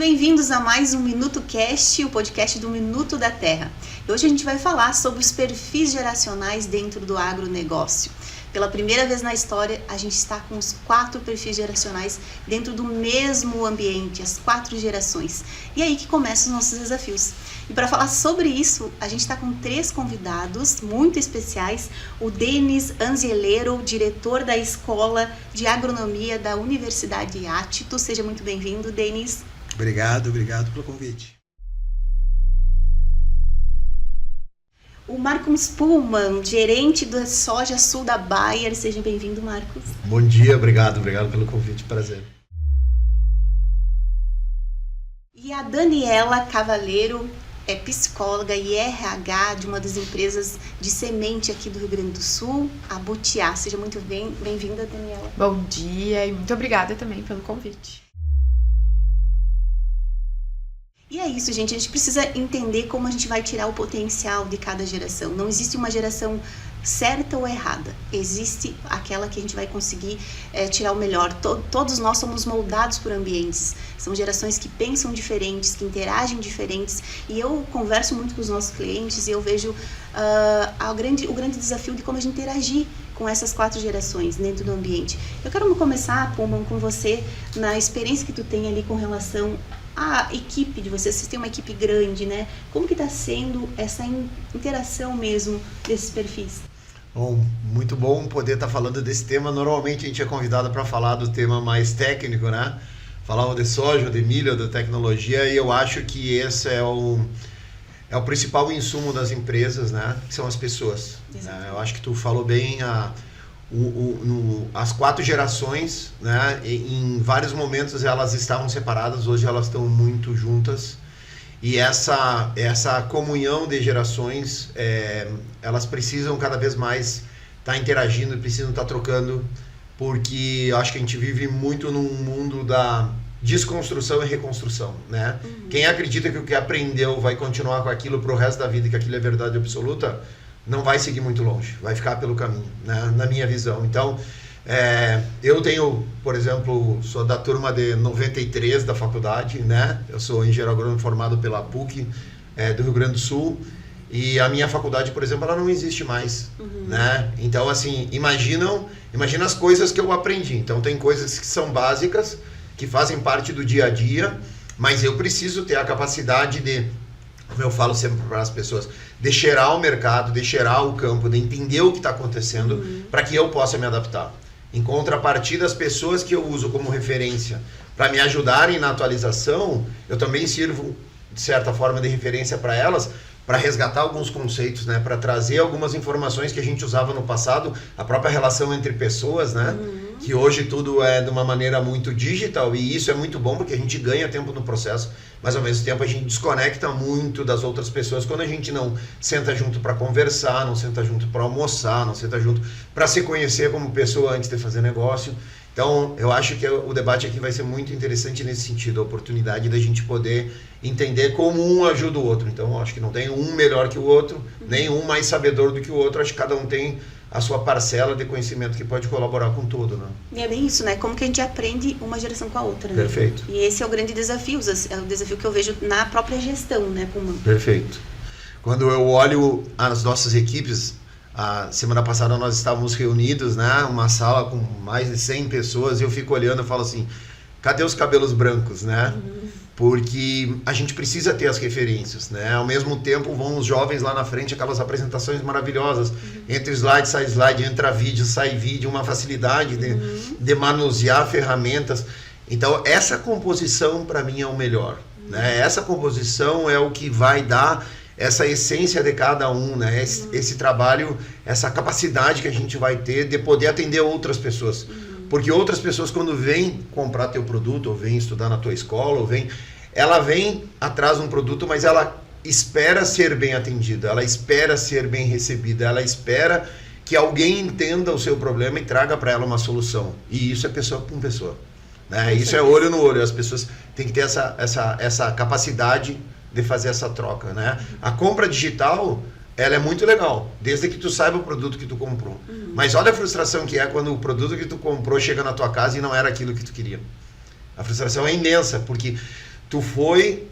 bem-vindos a mais um Minuto Cast, o podcast do Minuto da Terra. E hoje a gente vai falar sobre os perfis geracionais dentro do agronegócio. Pela primeira vez na história, a gente está com os 4 perfis geracionais dentro do mesmo ambiente, as 4 gerações. E é aí que começam os nossos desafios. E para falar sobre isso, a gente está com 3 convidados muito especiais. O Denis Anzielero, diretor da Escola de Agronomia da Universidade Atito. Seja muito bem-vindo, Denis. Obrigado pelo convite. O Marcos Pullman, gerente da Soja Sul da Bayer. Seja bem-vindo, Marcos. Bom dia, obrigado pelo convite, prazer. E a Daniela Cavaleiro é psicóloga e RH de uma das empresas de semente aqui do Rio Grande do Sul, a Butiá. Seja muito bem-vinda, Daniela. Bom dia e muito obrigada também pelo convite. E é isso, gente. A gente precisa entender como a gente vai tirar o potencial de cada geração. Não existe uma geração certa ou errada. Existe aquela que a gente vai conseguir tirar o melhor. Todos nós somos moldados por ambientes. São gerações que pensam diferentes, que interagem diferentes. E eu converso muito com os nossos clientes e eu vejo o grande desafio de como a gente interagir com essas 4 gerações dentro do ambiente. Eu quero começar, Pullman, com você, na experiência que tu tem ali com relação a equipe de vocês têm uma equipe grande, né? Como que está sendo essa interação mesmo desses perfis? Bom, muito bom poder estar falando desse tema. Normalmente a gente é convidado para falar do tema mais técnico, né? Falar de soja, de milho, da tecnologia, e eu acho que esse é o principal insumo das empresas, né? Que são as pessoas. Eu acho que tu falou bem as 4 gerações, né, em vários momentos elas estavam separadas, hoje elas estão muito juntas, e essa comunhão de gerações, elas precisam cada vez mais estar interagindo, precisam estar trocando, porque eu acho que a gente vive muito num mundo da desconstrução e reconstrução, né? Quem acredita que o que aprendeu vai continuar com aquilo pro resto da vida, que aquilo é verdade absoluta, não vai seguir muito longe, vai ficar pelo caminho, né? Na minha visão. Então, eu tenho, por exemplo, sou da turma de 93 da faculdade, né? Eu sou engenheiro agrônomo formado pela PUC do Rio Grande do Sul, e a minha faculdade, por exemplo, ela não existe mais, né? Então, assim, imagina as coisas que eu aprendi. Então, tem coisas que são básicas, que fazem parte do dia a dia, mas eu preciso ter a capacidade de, como eu falo sempre para as pessoas, de cheirar o mercado, de cheirar o campo, de entender o que está acontecendo, para que eu possa me adaptar. Em contrapartida, as pessoas que eu uso como referência para me ajudarem na atualização, eu também sirvo, de certa forma, de referência para elas, para resgatar alguns conceitos, né? Para trazer algumas informações que a gente usava no passado, a própria relação entre pessoas, né? Que hoje tudo é de uma maneira muito digital, e isso é muito bom porque a gente ganha tempo no processo, mas ao mesmo tempo a gente desconecta muito das outras pessoas quando a gente não senta junto para conversar, não senta junto para almoçar, não senta junto para se conhecer como pessoa antes de fazer negócio. Então, eu acho que o debate aqui vai ser muito interessante nesse sentido, a oportunidade da gente poder entender como um ajuda o outro. Então, eu acho que não tem um melhor que o outro, nem um mais sabedor do que o outro, acho que cada um tem a sua parcela de conhecimento que pode colaborar com tudo, né? E é bem isso, né? Como que a gente aprende uma geração com a outra, né? Perfeito. E esse é o grande desafio, é o desafio que eu vejo na própria gestão, né, Pullman? Perfeito. Quando eu olho as nossas equipes, a semana passada nós estávamos reunidos, né? Uma sala com mais de 100 pessoas, e eu fico olhando e falo assim, cadê os cabelos brancos, né? Porque a gente precisa ter as referências, né? Ao mesmo tempo vão os jovens lá na frente, aquelas apresentações maravilhosas, entre slide, sai slide, entra vídeo, sai vídeo, uma facilidade de manusear ferramentas. Então essa composição para mim é o melhor, né? Essa composição é o que vai dar essa essência de cada um, né? Esse trabalho, essa capacidade que a gente vai ter de poder atender outras pessoas. Porque outras pessoas, quando vêm comprar teu produto, ou vêm estudar na tua escola, ela vem atrás de um produto, mas ela espera ser bem atendida, ela espera ser bem recebida, ela espera que alguém entenda o seu problema e traga para ela uma solução. E isso é pessoa com pessoa, né? Isso é olho no olho. As pessoas têm que ter essa capacidade de fazer essa troca, né? A compra digital, ela é muito legal, desde que tu saiba o produto que tu comprou. Mas olha a frustração que é quando o produto que tu comprou chega na tua casa e não era aquilo que tu queria. A frustração é imensa, porque tu foi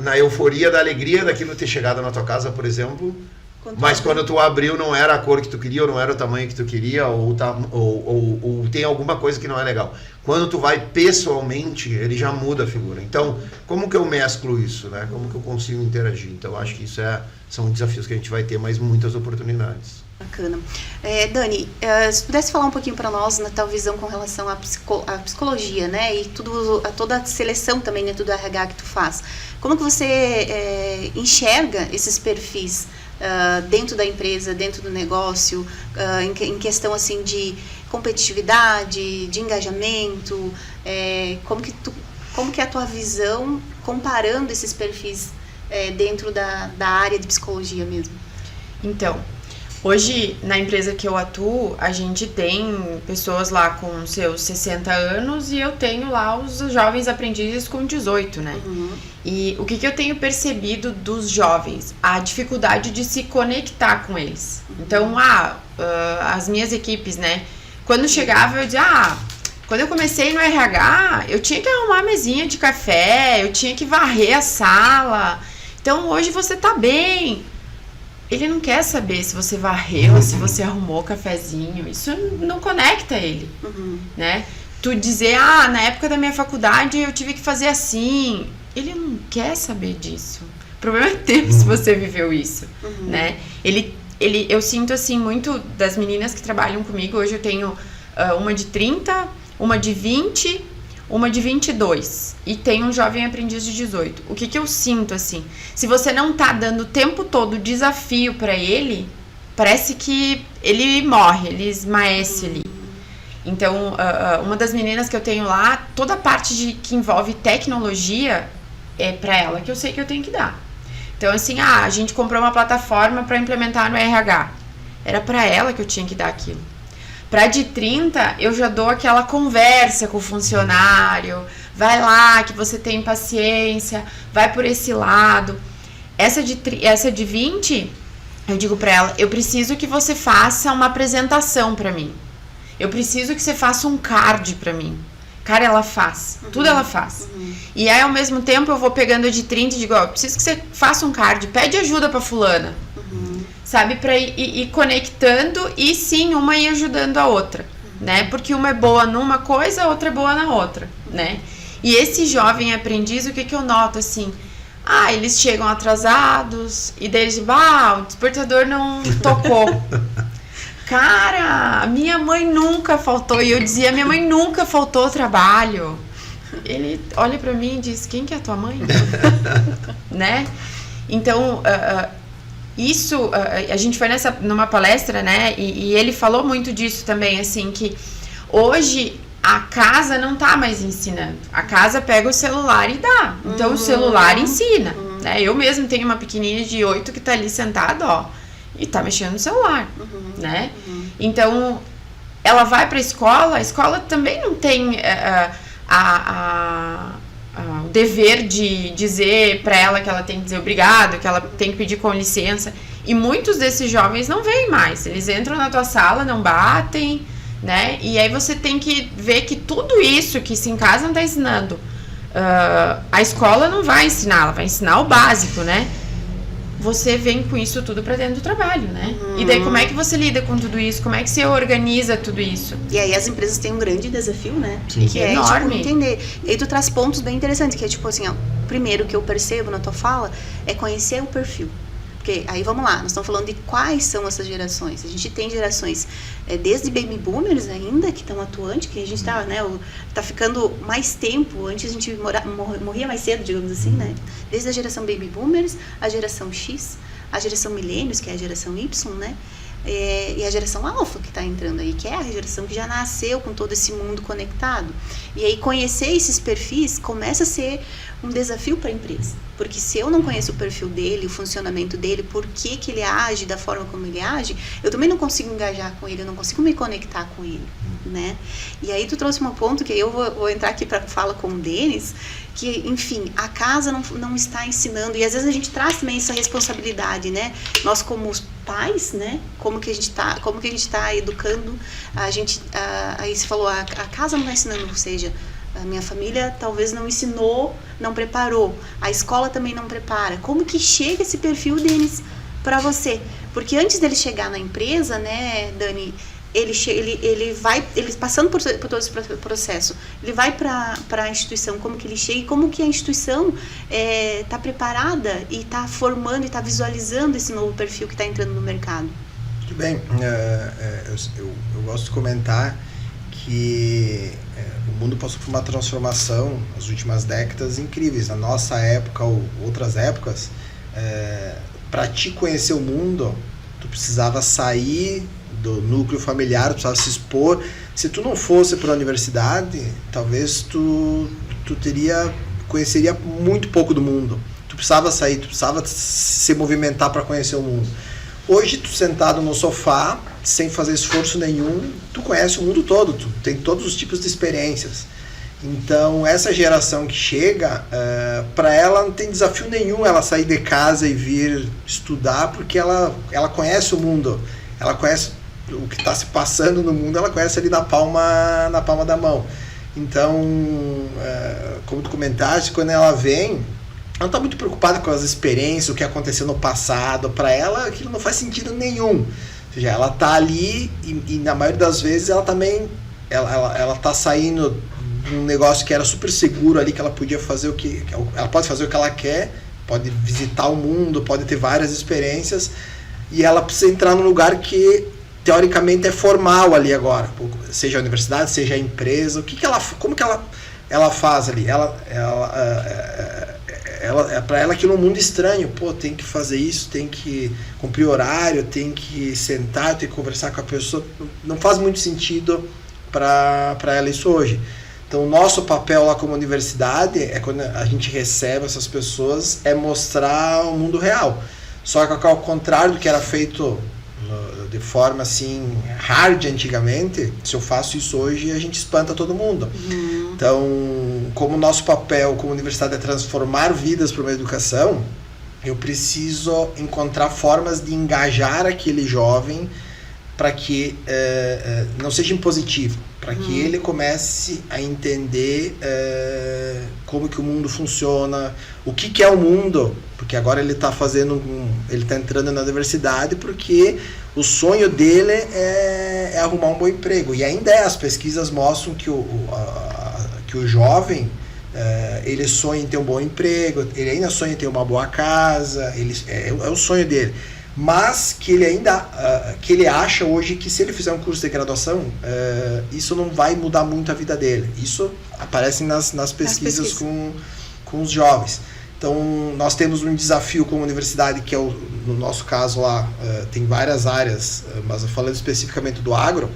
na euforia da alegria daquilo ter chegado na tua casa, por exemplo, mas quando tu abriu não era a cor que tu queria, ou não era o tamanho que tu queria, ou tem alguma coisa que não é legal. Quando tu vai pessoalmente, ele já muda a figura. Então, como que eu mesclo isso, né? Como que eu consigo interagir? Então, acho que isso são desafios que a gente vai ter, mas muitas oportunidades. Bacana. Dani, se pudesse falar um pouquinho para nós na tua visão com relação à psicologia, né? E toda a seleção também dentro do RH que tu faz. Como que você enxerga esses perfis dentro da empresa, dentro do negócio, em questão assim de competitividade, de engajamento, como que é a tua visão comparando esses perfis dentro da área de psicologia mesmo? Então, hoje na empresa que eu atuo, a gente tem pessoas lá com seus 60 anos e eu tenho lá os jovens aprendizes com 18, né? Uhum. E o que eu tenho percebido dos jovens? A dificuldade de se conectar com eles. Então, as minhas equipes, né? Quando chegava, eu dizia, quando eu comecei no RH, eu tinha que arrumar a mesinha de café, eu tinha que varrer a sala. Então, hoje você tá bem. Ele não quer saber se você varreu, se você arrumou o cafezinho. Isso não conecta ele, né? Tu dizer, na época da minha faculdade eu tive que fazer assim. Ele não quer saber disso. O problema é teu se você viveu isso, né? Eu sinto, assim, muito das meninas que trabalham comigo. Hoje eu tenho uma de 30, uma de 20, uma de 22. E tenho um jovem aprendiz de 18. O que eu sinto, assim? Se você não tá dando o tempo todo desafio pra ele, parece que ele morre, ele esmaece ali. Então, uma das meninas que eu tenho lá, toda a parte que envolve tecnologia é pra ela que eu sei que eu tenho que dar. Então, assim, a gente comprou uma plataforma pra implementar no RH. Era pra ela que eu tinha que dar aquilo. Pra de 30, eu já dou aquela conversa com o funcionário. Vai lá, que você tem paciência. Vai por esse lado. Essa de 20, eu digo pra ela, eu preciso que você faça uma apresentação pra mim. Eu preciso que você faça um card pra mim. Cara, ela faz. Tudo ela faz. E aí, ao mesmo tempo, eu vou pegando a de 30 e digo, eu preciso que você faça um card. Pede ajuda pra fulana. Sabe? Pra ir conectando e sim, uma ir ajudando a outra. Né? Porque uma é boa numa coisa, a outra é boa na outra. Né? E esse jovem aprendiz, o que eu noto, assim? Eles chegam atrasados. E daí eles dizem, o despertador não tocou. Cara, minha mãe nunca faltou. E eu dizia, minha mãe nunca faltou ao trabalho. Ele olha pra mim e diz, quem que é a tua mãe? Né? Então, isso, a gente foi numa palestra, né? E ele falou muito disso também, assim, que hoje a casa não tá mais ensinando. A casa pega o celular e dá. Então, o celular ensina. Né? Eu mesmo tenho uma pequenininha de 8 que tá ali sentada, e tá mexendo no celular, né? Então, ela vai pra escola, a escola também não tem o dever de dizer pra ela que ela tem que dizer obrigado, que ela tem que pedir com licença. E muitos desses jovens não vêm mais. Eles entram na tua sala, não batem, né? E aí você tem que ver que tudo isso que se em casa não tá ensinando, a escola não vai ensinar, ela vai ensinar o básico, né? Você vem com isso tudo pra dentro do trabalho, né? E daí como é que você lida com tudo isso? Como é que você organiza tudo isso? E aí as empresas têm um grande desafio, né? Sim. Que é enorme. Entender. E aí tu traz pontos bem interessantes, que é tipo assim, o primeiro que eu percebo na tua fala é conhecer o perfil. Porque aí vamos lá, nós estamos falando de quais são essas gerações. A gente tem gerações desde baby boomers ainda, que estão atuantes, que a gente está, né, tá ficando mais tempo, antes a gente morria mais cedo, digamos assim, né? Desde a geração baby boomers, a geração X, a geração millennials, que é a geração Y, né? E a geração alfa que está entrando aí, que é a geração que já nasceu com todo esse mundo conectado. E aí conhecer esses perfis começa a ser um desafio para a empresa. Porque se eu não conheço o perfil dele, o funcionamento dele, por que ele age da forma como ele age, eu também não consigo engajar com ele, eu não consigo me conectar com ele, né? E aí tu trouxe um ponto que eu vou entrar aqui para fala com o Denis, que, enfim, a casa não está ensinando, e às vezes a gente traz também essa responsabilidade, né? Nós como pais, né? Como que a gente está educando, a gente, aí você falou, a casa não está ensinando, ou seja, A minha família talvez não ensinou, não preparou. A escola também não prepara. Como que chega esse perfil, Denis, para você? Porque antes dele chegar na empresa, né, Dani, ele vai passando por todo esse processo, ele vai para a instituição, como que ele chega e como que a instituição está preparada e está formando e está visualizando esse novo perfil que está entrando no mercado. Muito bem, eu gosto de comentar que o mundo passou por uma transformação nas últimas décadas incríveis. Na nossa época ou outras épocas, para te conhecer o mundo, tu precisava sair do núcleo familiar, tu precisava se expor. Se tu não fosse para a universidade, talvez tu conheceria muito pouco do mundo. Tu precisava sair, tu precisava se movimentar para conhecer o mundo. Hoje, tu sentado no sofá, sem fazer esforço nenhum, tu conhece o mundo todo, tu tem todos os tipos de experiências. Então, essa geração que chega, para ela não tem desafio nenhum ela sair de casa e vir estudar, porque ela conhece o mundo, ela conhece o que está se passando no mundo, ela conhece ali na palma da mão. Então, como tu comentaste, quando ela vem, ela não está muito preocupada com as experiências, o que aconteceu no passado. Para ela, aquilo não faz sentido nenhum. Ou seja, ela está ali e na maioria das vezes ela também ela está saindo de um negócio que era super seguro ali, que ela podia fazer ela pode fazer o que ela quer, pode visitar o mundo, pode ter várias experiências, e ela precisa entrar num lugar que teoricamente é formal ali agora, seja a universidade, seja a empresa. Como que ela faz ali? Para ela aquilo é um mundo estranho. Tem que fazer isso, tem que cumprir horário, tem que sentar, tem que conversar com a pessoa. Não faz muito sentido para ela isso hoje. Então, o nosso papel lá como universidade, quando a gente recebe essas pessoas, é mostrar o mundo real. Só que ao contrário do que era feito de forma assim hard antigamente, se eu faço isso hoje, a gente espanta todo mundo. Então, como o nosso papel como universidade é transformar vidas para uma educação, eu preciso encontrar formas de engajar aquele jovem para que não seja impositivo, para que ele comece a entender como que o mundo funciona, o que é o mundo, porque agora ele está ele está entrando na universidade porque o sonho dele é arrumar um bom emprego, e ainda as pesquisas mostram que o jovem ele sonha em ter um bom emprego, ele ainda sonha em ter uma boa casa, é o sonho dele. Mas que ele acha hoje que se ele fizer um curso de graduação, isso não vai mudar muito a vida dele. Isso aparece nas pesquisas com os jovens. Então, nós temos um desafio como universidade, que no nosso caso lá, tem várias áreas, mas falando especificamente do agro,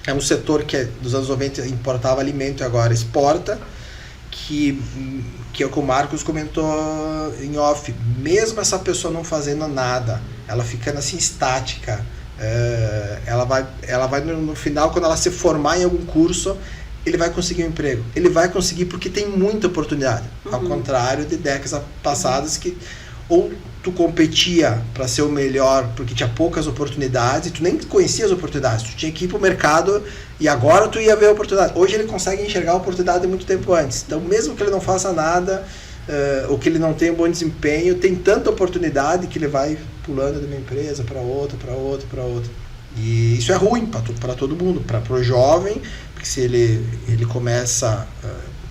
é um setor que dos anos 90 importava alimento e agora exporta, que é o que o Marcos comentou em off. Mesmo essa pessoa não fazendo nada, ela ficando assim estática, ela vai no final, quando ela se formar em algum curso, ele vai conseguir um emprego. Ele vai conseguir porque tem muita oportunidade. Ao contrário de décadas passadas que ou tu competia para ser o melhor porque tinha poucas oportunidades, e tu nem conhecia as oportunidades, tu tinha que ir para o mercado e agora tu ia ver a oportunidade. Hoje ele consegue enxergar a oportunidade muito tempo antes. Então, mesmo que ele não faça nada, ou que ele não tenha um bom desempenho, tem tanta oportunidade que ele vai pulando de uma empresa para outra, para outra, para outra. E isso é ruim para todo mundo, para o jovem, porque se ele começa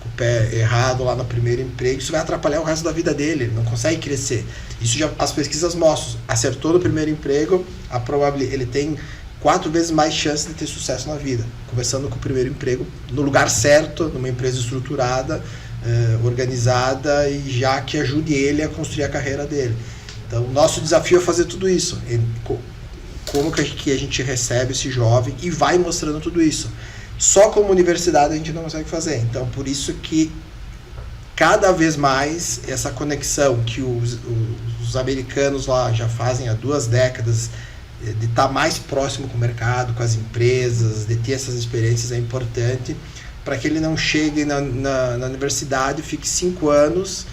com o pé errado lá no primeiro emprego, isso vai atrapalhar o resto da vida dele, ele não consegue crescer. Isso já as pesquisas mostram. Acertou no primeiro emprego, ele tem 4 vezes mais chance de ter sucesso na vida, começando com o primeiro emprego no lugar certo, numa empresa estruturada, organizada, e já que ajude ele a construir a carreira dele. Então, o nosso desafio é fazer tudo isso. Como que a gente recebe esse jovem e vai mostrando tudo isso. Só como universidade a gente não consegue fazer. Então, por isso que cada vez mais essa conexão que os americanos lá já fazem há 2 décadas, de estar mais próximo com o mercado, com as empresas, de ter essas experiências, é importante para que ele não chegue na universidade, fique 5 anos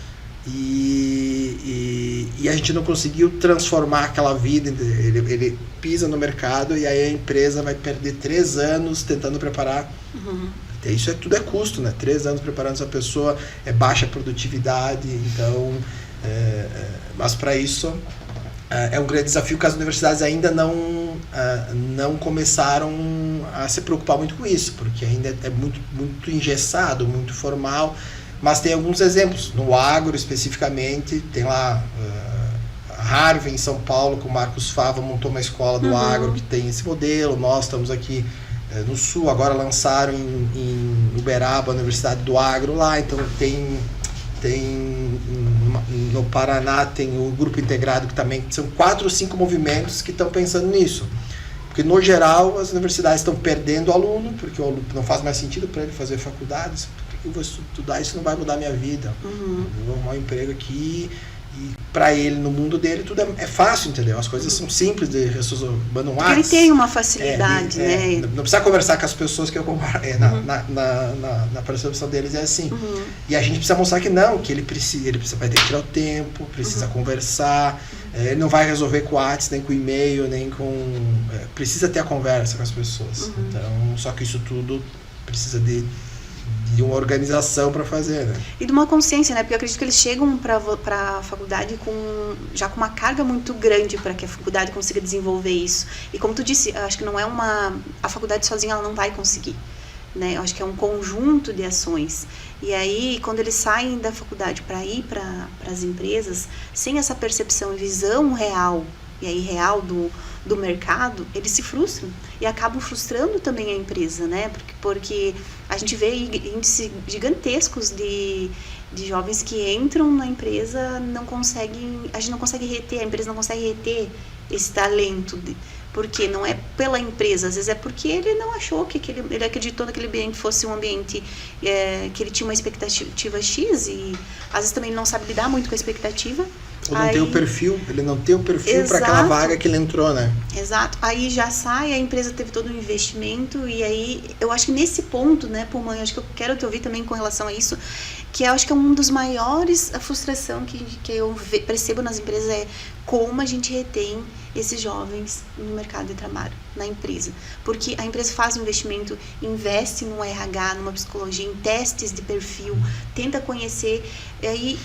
e a gente não conseguiu transformar aquela vida. Ele pisa no mercado e aí a empresa vai perder 3 anos tentando preparar Isso tudo é custo, né? 3 anos preparando essa pessoa, é baixa produtividade, então... mas para isso é um grande desafio que as universidades ainda não começaram a se preocupar muito com isso, porque ainda é muito engessado, muito formal, mas tem alguns exemplos. No agro, especificamente, tem lá a Harvard, em São Paulo, com o Marcos Fava, montou uma escola do agro que tem esse modelo. Nós estamos aqui no Sul, agora lançaram em Uberaba, a Universidade do Agro lá, então tem no Paraná tem o Grupo Integrado, que também são 4 ou 5 movimentos que estão pensando nisso. Porque, no geral, as universidades estão perdendo o aluno, porque o aluno não faz mais sentido para ele fazer faculdades. Por que eu vou estudar? Isso não vai mudar a minha vida. Eu vou arrumar um emprego aqui e para ele, no mundo dele, tudo é fácil, entendeu? As coisas são simples, de manda um WhatsApp. Ele tem uma facilidade, né? Não precisa conversar com as pessoas que eu comparo. Na percepção deles é assim. E a gente precisa mostrar que não, que ele vai ter que tirar o tempo, precisa conversar. Ele não vai resolver com o WhatsApp, nem com o e-mail, nem com... precisa ter a conversa com as pessoas. Então, só que isso tudo precisa de uma organização para fazer, né? E de uma consciência, né? Porque eu acredito que eles chegam para a faculdade já com uma carga muito grande para que a faculdade consiga desenvolver isso. E como tu disse, eu acho que não é a faculdade sozinha, ela não vai conseguir, né? Eu acho que é um conjunto de ações. E aí, quando eles saem da faculdade para ir para as empresas, sem essa percepção e visão real, e aí real do mercado, eles se frustram e acabam frustrando também a empresa, né? Porque a gente vê índices gigantescos de jovens que entram na empresa, a gente não consegue reter, a empresa não consegue reter esse talento, porque não é pela empresa, às vezes é porque ele não achou que ele acreditou naquele ambiente fosse um ambiente que ele tinha uma expectativa X, e às vezes também não sabe lidar muito com a expectativa. Ou não tem o perfil, ele não tem o perfil para aquela vaga que ele entrou, né? Exato. Aí já sai, a empresa teve todo um investimento, e aí eu acho que nesse ponto, né, Pulmão, eu acho que eu quero te ouvir também com relação a isso, que eu acho que é um dos maiores, a frustração que eu percebo nas empresas é como a gente retém esses jovens no mercado de trabalho, na empresa. Porque a empresa faz um investimento, investe no RH, numa psicologia, em testes de perfil, tenta conhecer, e aí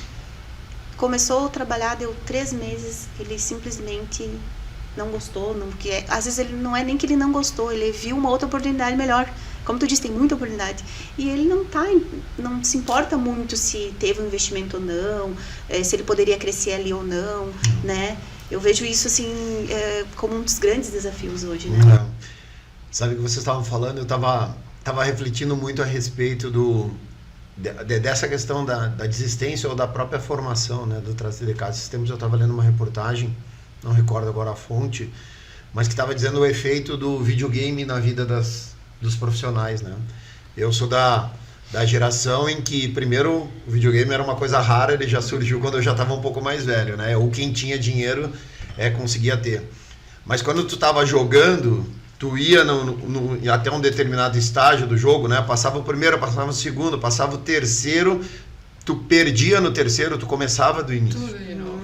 começou a trabalhar, deu 3 meses, ele simplesmente não gostou, às vezes ele não é nem que ele não gostou, ele viu uma outra oportunidade melhor. Como tu disse, tem muita oportunidade. E ele não se importa muito se teve um investimento ou não, se ele poderia crescer ali ou não, né? Eu vejo isso, assim, como um dos grandes desafios hoje, né? Sabe o que vocês estavam falando? Eu estava refletindo muito a respeito dessa questão da desistência ou da própria formação, né, do Trazer de Casa. Esses tempos eu estava lendo uma reportagem, não recordo agora a fonte, mas que estava dizendo o efeito do videogame na vida dos profissionais, né? Eu sou da geração em que, primeiro, o videogame era uma coisa rara, ele já surgiu quando eu já estava um pouco mais velho, né? Ou quem tinha dinheiro conseguia ter. Mas quando tu estava jogando, tu ia até um determinado estágio do jogo, né? Passava o primeiro, passava o segundo, passava o terceiro, tu perdia no terceiro, tu começava do início. Tudo de novo.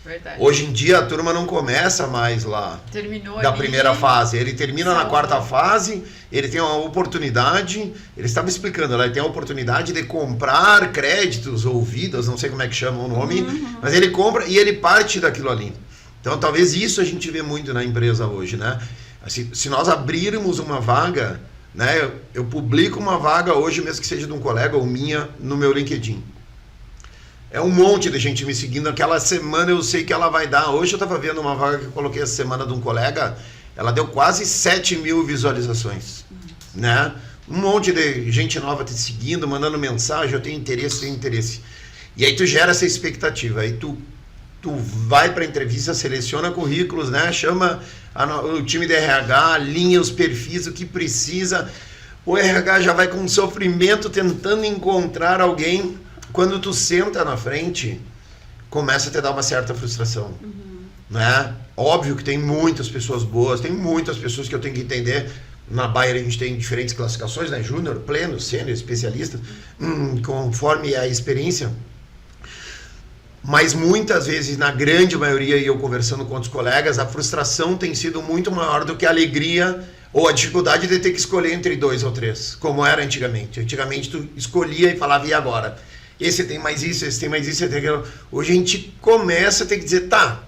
Verdade. Hoje em dia a turma não começa mais lá. Terminou da ali, primeira fase. Ele termina na 4ª salva. fase, ele tem uma oportunidade, ele estava explicando, ele tem a oportunidade de comprar créditos ou vidas, não sei como é que chama o nome, mas ele compra e ele parte daquilo ali. Então talvez isso a gente vê muito na empresa hoje, né? Assim, se nós abrirmos uma vaga, né, eu publico uma vaga hoje, mesmo que seja de um colega ou minha, no meu LinkedIn. É um monte de gente me seguindo. Aquela semana eu sei que ela vai dar. Hoje eu estava vendo uma vaga que eu coloquei essa semana de um colega, ela deu quase 7.000 visualizações, né? Um monte de gente nova te seguindo, mandando mensagem, eu tenho interesse. E aí tu gera essa expectativa, aí tu vai para a entrevista, seleciona currículos, né? Chama o time de RH, alinha os perfis, o que precisa. O RH já vai com um sofrimento tentando encontrar alguém. Quando tu senta na frente, começa a te dar uma certa frustração, né? Óbvio que tem muitas pessoas boas, tem muitas pessoas que eu tenho que entender. Na Bayer a gente tem diferentes classificações, né? Júnior, pleno, sênior, especialista, conforme a experiência. Mas muitas vezes, na grande maioria, e eu conversando com outros colegas, a frustração tem sido muito maior do que a alegria Ou a dificuldade de ter que escolher entre 2 ou 3, como era antigamente. Antigamente tu escolhia e falava, e agora? Esse tem mais isso, esse tem mais isso, esse tem aquilo. Hoje a gente começa a ter que dizer, tá,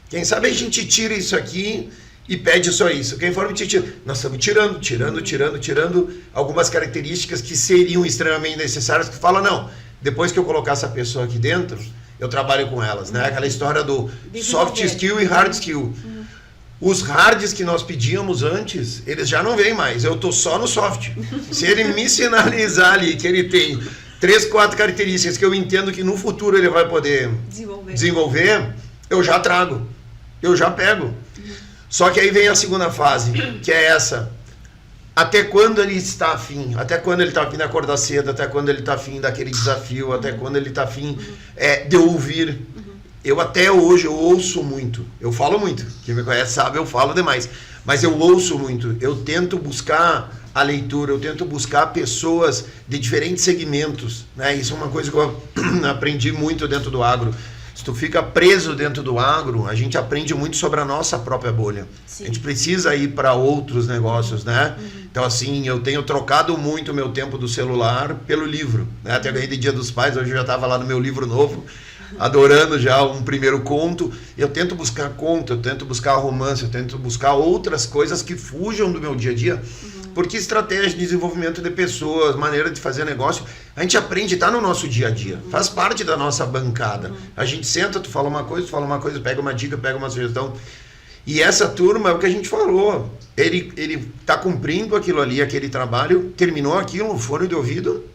quem sabe a gente tira isso aqui e pede só isso. Quem for te tira. Nós estamos tirando algumas características que seriam extremamente necessárias, que fala, não, depois que eu colocar essa pessoa aqui dentro, eu trabalho com elas, né? Aquela história do soft skill e hard skill. Os hards que nós pedíamos antes, eles já não vêm mais. Eu tô só no soft. Se ele me sinalizar ali que ele tem 3, 4 características que eu entendo que no futuro ele vai poder desenvolver, eu já trago. Eu já pego. Só que aí vem a segunda fase, que é essa. Até quando ele está afim? Até quando ele está afim de acordar cedo? Até quando ele está afim daquele desafio? Até quando ele está afim de ouvir? Eu até hoje eu ouço muito. Eu falo muito. Quem me conhece sabe, eu falo demais. Mas eu ouço muito. Eu tento buscar a leitura, eu tento buscar pessoas de diferentes segmentos, né? Isso é uma coisa que eu aprendi muito dentro do agro. Se tu fica preso dentro do agro, a gente aprende muito sobre a nossa própria bolha. Sim. A gente precisa ir para outros negócios, né? Então, assim, eu tenho trocado muito o meu tempo do celular pelo livro, né? Até ganhei de Dia dos Pais, hoje eu já estava lá no meu livro novo, adorando já um primeiro conto. Eu tento buscar conto, eu tento buscar romance, eu tento buscar outras coisas que fujam do meu dia a dia. Porque estratégia de desenvolvimento de pessoas, maneira de fazer negócio, a gente aprende, tá no nosso dia a dia, faz parte da nossa bancada. A gente senta, tu fala uma coisa, pega uma dica, pega uma sugestão. E essa turma, é o que a gente falou, ele tá cumprindo aquilo ali, aquele trabalho, terminou aquilo, fone de ouvido,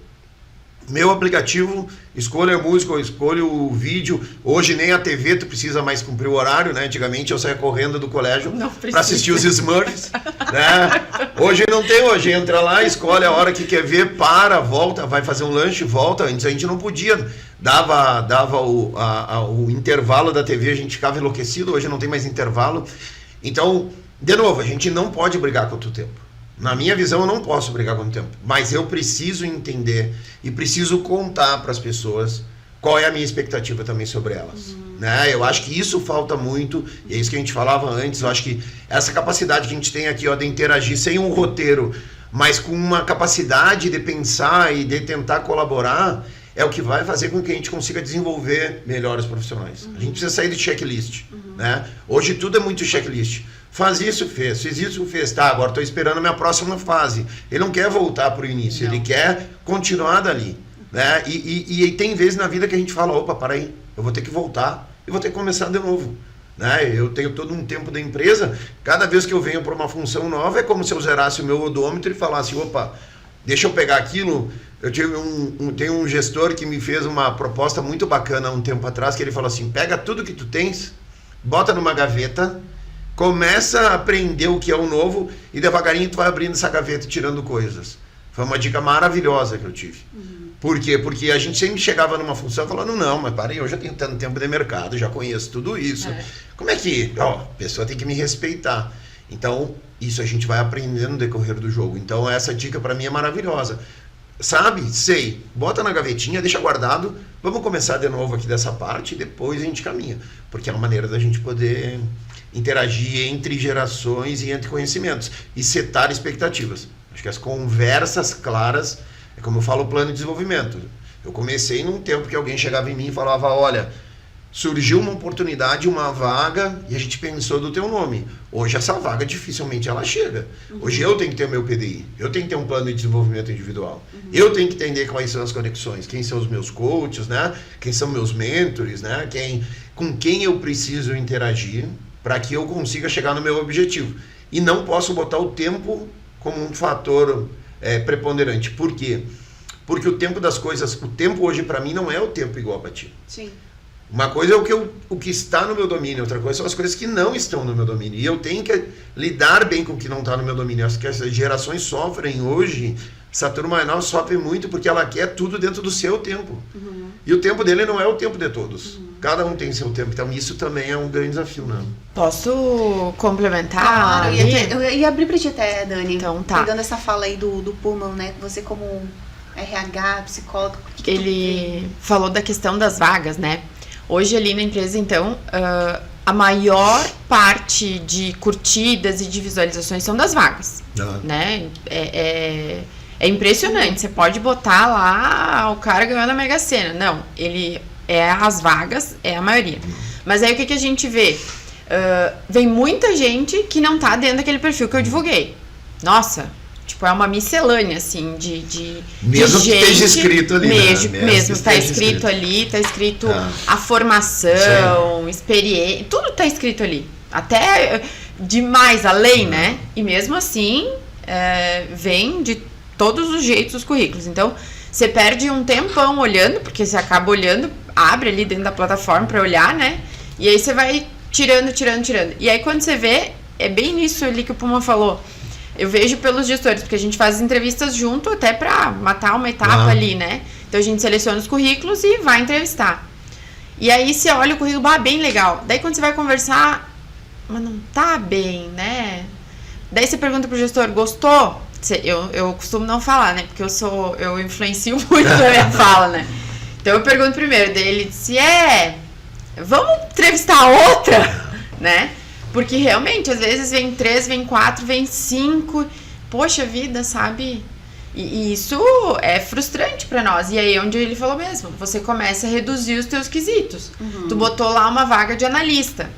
meu aplicativo, escolha a música, eu escolho o vídeo. Hoje nem a TV tu precisa mais cumprir o horário, né? Antigamente eu saía correndo do colégio para assistir os Smurfs, né? Hoje não tem, hoje entra lá, escolhe a hora que quer ver, para, volta, vai fazer um lanche, volta. Antes a gente não podia, dava o intervalo da TV, a gente ficava enlouquecido, hoje não tem mais intervalo. Então, de novo, a gente não pode brigar contra o tempo. Na minha visão, eu não posso brigar contra o tempo, mas eu preciso entender e preciso contar para as pessoas qual é a minha expectativa também sobre elas. Né? Eu acho que isso falta muito, e é isso que a gente falava antes. Eu acho que essa capacidade que a gente tem aqui, ó, de interagir sem um roteiro, mas com uma capacidade de pensar e de tentar colaborar, é o que vai fazer com que a gente consiga desenvolver melhores profissionais. A gente precisa sair do checklist. Né? Hoje tudo é muito checklist. Faz isso, fez isso, fez. Tá, agora estou esperando a minha próxima fase. Ele não quer voltar para o início, ele quer continuar dali. Né? E tem vezes na vida que a gente fala, opa, para aí, eu vou ter que voltar e vou ter que começar de novo. Né? Eu tenho todo um tempo da empresa, cada vez que eu venho para uma função nova, é como se eu zerasse o meu odômetro e falasse, opa, deixa eu pegar aquilo. Eu tive tenho um gestor que me fez uma proposta muito bacana há um tempo atrás, que ele falou assim, pega tudo que tu tens, bota numa gaveta, começa a aprender o que é o novo e devagarinho tu vai abrindo essa gaveta e tirando coisas. Foi uma dica maravilhosa que eu tive. Por quê? Porque a gente sempre chegava numa função falando, não, mas para aí, eu já tenho tanto tempo de mercado, já conheço tudo isso. Como é que... Ó, a pessoa tem que me respeitar. Então, isso a gente vai aprendendo no decorrer do jogo. Então, essa dica para mim é maravilhosa. Sabe? Sei. Bota na gavetinha, deixa guardado. Vamos começar de novo aqui dessa parte e depois a gente caminha. Porque é uma maneira da gente poder interagir entre gerações e entre conhecimentos e setar expectativas. Acho que as conversas claras, é como eu falo, o plano de desenvolvimento. Eu comecei num tempo que alguém chegava em mim e falava, olha, surgiu uma oportunidade, uma vaga, e a gente pensou do teu nome. Hoje essa vaga dificilmente ela chega. Hoje eu tenho que ter o meu PDI, eu tenho que ter um plano de desenvolvimento individual. Eu tenho que entender quais são as conexões, quem são os meus coaches, né? Quem são meus mentores, né? Com quem eu preciso interagir para que eu consiga chegar no meu objetivo. E não posso botar o tempo como um fator preponderante. Por quê? Porque o tempo das coisas, o tempo hoje para mim não é o tempo igual para ti. Sim. Uma coisa é o que está no meu domínio, outra coisa são as coisas que não estão no meu domínio. E eu tenho que lidar bem com o que não está no meu domínio. Acho que as gerações sofrem hoje, essa turma nova sofre muito porque ela quer tudo dentro do seu tempo. E o tempo dele não é o tempo de todos. Cada um tem seu tempo, então isso também é um grande desafio, né? Posso complementar? Claro, eu ia abrir pra ti até, Dani. Então, tá. Pegando essa fala aí do Pullman, né? Você como RH, psicólogo, o que Ele falou da questão das vagas, né? Hoje ali na empresa, então, a maior parte de curtidas e de visualizações são das vagas, né? É impressionante. Você pode botar lá o cara ganhando a Mega Sena. Não, as vagas é a maioria. Mas aí o que a gente vê? Vem muita gente que não tá dentro daquele perfil que eu divulguei. Nossa, tipo, é uma miscelânea, assim, de mesmo de que esteja escrito ali, mesmo tá escrito ali, tá escrito a formação, experiência, tudo tá escrito ali. Até demais, além, né? E mesmo assim, vem de todos os jeitos os currículos. Então, você perde um tempão olhando, porque você acaba olhando, abre ali dentro da plataforma pra olhar, né? E aí você vai tirando. E aí quando você vê, é bem nisso ali que o Puma falou. Eu vejo pelos gestores, porque a gente faz entrevistas junto até pra matar uma etapa ali, né? Então a gente seleciona os currículos e vai entrevistar. E aí você olha o currículo, bem legal. Daí quando você vai conversar, mas não tá bem, né? Daí você pergunta pro gestor, gostou? Eu costumo não falar, né? Porque eu influencio muito na minha fala, né? Então eu pergunto primeiro, daí ele disse, vamos entrevistar outra, né? Porque realmente, às vezes vem 3, vem 4, vem 5, poxa vida, sabe? E isso é frustrante pra nós. E aí é onde ele falou mesmo, você começa a reduzir os teus quesitos. Tu botou lá uma vaga de analista.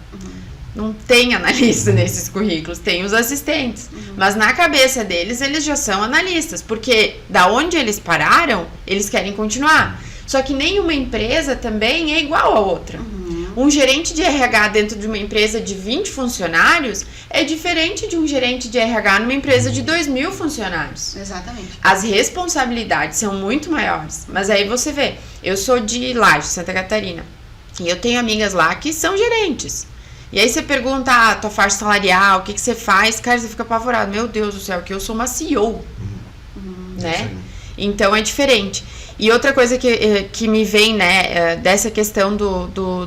Não tem analista nesses currículos, tem os assistentes. Mas na cabeça deles, eles já são analistas, porque da onde eles pararam, eles querem continuar. Só que nenhuma empresa também é igual a outra. Um gerente de RH dentro de uma empresa de 20 funcionários é diferente de um gerente de RH numa empresa de 2.000 funcionários. Exatamente. As responsabilidades são muito maiores. Mas aí você vê, eu sou de Laje, Santa Catarina, e eu tenho amigas lá que são gerentes. E aí você pergunta, tua faixa salarial, o que você faz? Cara, você fica apavorado. Meu Deus do céu, que eu sou uma CEO, né? Então é diferente. E outra coisa que me vem, né, dessa questão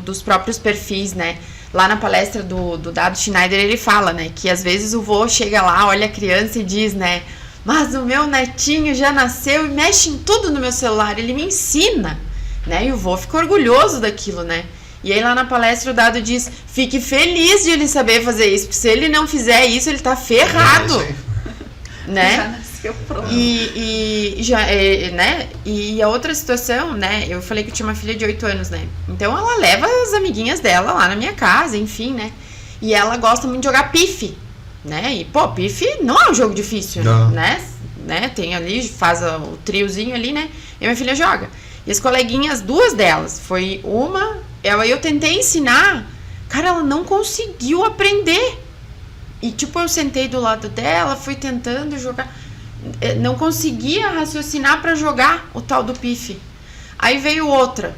dos próprios perfis, né? Lá na palestra do Dado Schneider, ele fala, né, que às vezes o vô chega lá, olha a criança e diz, né, mas o meu netinho já nasceu e mexe em tudo no meu celular, ele me ensina, né? E o vô fica orgulhoso daquilo, né? E aí lá na palestra o Dado diz, fique feliz de ele saber fazer isso, porque se ele não fizer isso, ele tá ferrado, né? Já nasceu pronto. Né? E a outra situação, né? Eu falei que eu tinha uma filha de 8 anos, né? Então ela leva as amiguinhas dela lá na minha casa, enfim, né? E ela gosta muito de jogar pife, né? E, pô, pife não é um jogo difícil, né? Tem ali, faz o triozinho ali, né? E a minha filha joga. E as coleguinhas, 2 delas, foi uma... Eu tentei ensinar, cara, ela não conseguiu aprender. E tipo, eu sentei do lado dela, fui tentando jogar, não conseguia raciocinar pra jogar o tal do pife. Aí veio outra,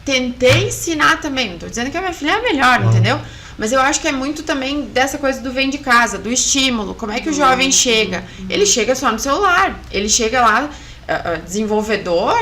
tentei ensinar também, não tô dizendo que a minha filha é melhor, entendeu? Mas eu acho que é muito também dessa coisa do vem de casa, do estímulo, como é que o jovem chega? Ele chega só no celular, ele chega lá, desenvolvedor,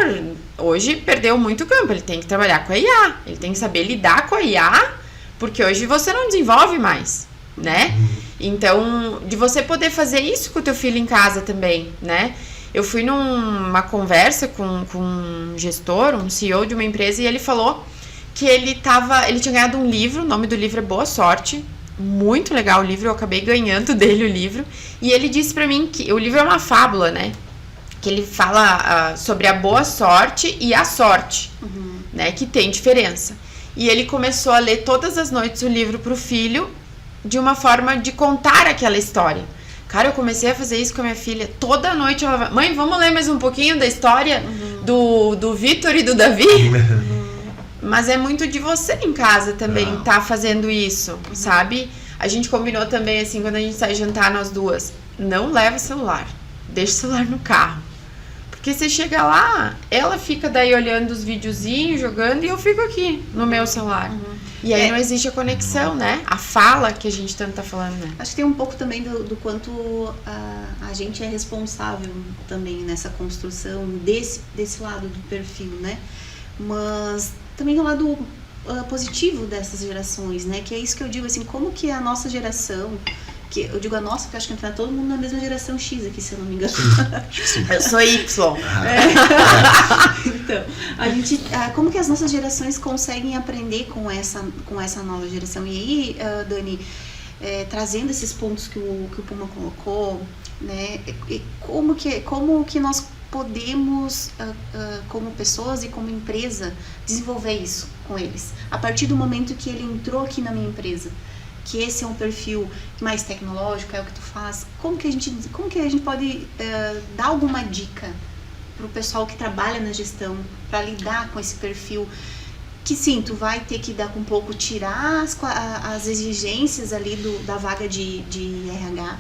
hoje perdeu muito campo, ele tem que trabalhar com a IA, ele tem que saber lidar com a IA, porque hoje você não desenvolve mais, né? Então, de você poder fazer isso com o teu filho em casa também, né? Eu fui numa conversa com um gestor, um CEO de uma empresa, e ele falou que ele tinha ganhado um livro, o nome do livro é Boa Sorte, muito legal o livro, eu acabei ganhando dele o livro, e ele disse pra mim que o livro é uma fábula, né? Que ele fala sobre a boa sorte e a sorte, né? Que tem diferença. E ele começou a ler todas as noites o livro pro filho, de uma forma de contar aquela história. Cara, eu comecei a fazer isso com a minha filha. Toda noite ela vai, mãe, vamos ler mais um pouquinho da história do Vitor e do Davi? Mas é muito de você em casa também tá fazendo isso, sabe? A gente combinou também, assim, quando a gente sai jantar nós duas, não leva celular, deixa o celular no carro. Porque você chega lá, ela fica daí olhando os videozinhos, jogando, e eu fico aqui no meu celular. E aí não existe a conexão, né? A fala que a gente tanto tá falando, né? Acho que tem um pouco também do quanto a gente é responsável também nessa construção desse lado do perfil, né? Mas também o lado positivo dessas gerações, né? Que é isso que eu digo, assim, como que a nossa geração que eu digo a nossa, porque eu acho que tá todo mundo na mesma geração X aqui, se eu não me engano. Eu sou Y. Então, a gente, como que as nossas gerações conseguem aprender com essa nova geração? E aí, Dani, trazendo esses pontos que o Puma colocou, né, como que nós podemos, como pessoas e como empresa, desenvolver isso com eles? A partir do momento que ele entrou aqui na minha empresa, que esse é um perfil mais tecnológico, é o que tu faz, como que a gente pode dar alguma dica para o pessoal que trabalha na gestão, para lidar com esse perfil, que sim, tu vai ter que dar com um pouco, tirar as exigências ali da vaga de RH,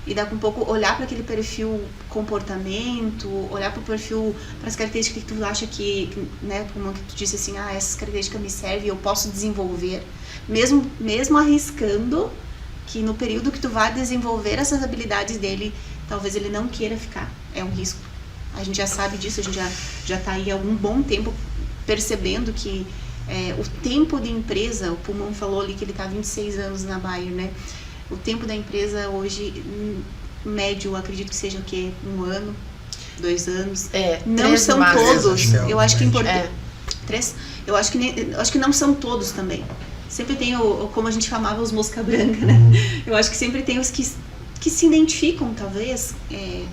e dar com um pouco, olhar para aquele perfil comportamento, olhar para o perfil, para as características que tu acha que, né, como que tu disse assim, essas características me servem, eu posso desenvolver, mesmo arriscando que no período que tu vai desenvolver essas habilidades dele, talvez ele não queira ficar, é um risco. A gente já sabe disso, a gente já está aí há um bom tempo percebendo que o tempo de empresa, o Pulmão falou ali que ele está há 26 anos na Bayer, né? O tempo da empresa hoje, médio, acredito que seja o quê? 1 ano, 2 anos. Não são todos. Eu acho que é importante. 3? Eu acho que não são todos também. Sempre tem, como a gente chamava, os mosca branca, né? Eu acho que sempre tem os que se identificam, talvez,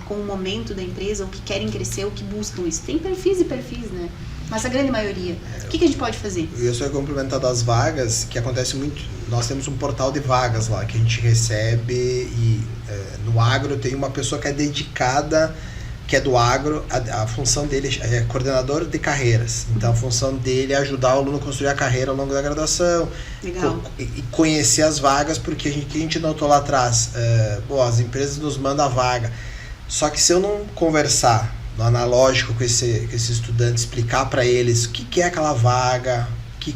com o momento da empresa, ou que querem crescer, ou que buscam isso. Tem perfis e perfis, né? Mas a grande maioria. O que a gente pode fazer? Eu só ia complementar das vagas, que acontece muito. Nós temos um portal de vagas lá, que a gente recebe e no agro tem uma pessoa que é dedicada, que é do agro, a função dele é coordenador de carreiras. Então a função dele é ajudar o aluno a construir a carreira ao longo da graduação. Legal. E conhecer as vagas, porque a gente notou lá atrás, as empresas nos mandam a vaga. Só que se eu não conversar no analógico com esse estudante, explicar para eles o que é aquela vaga,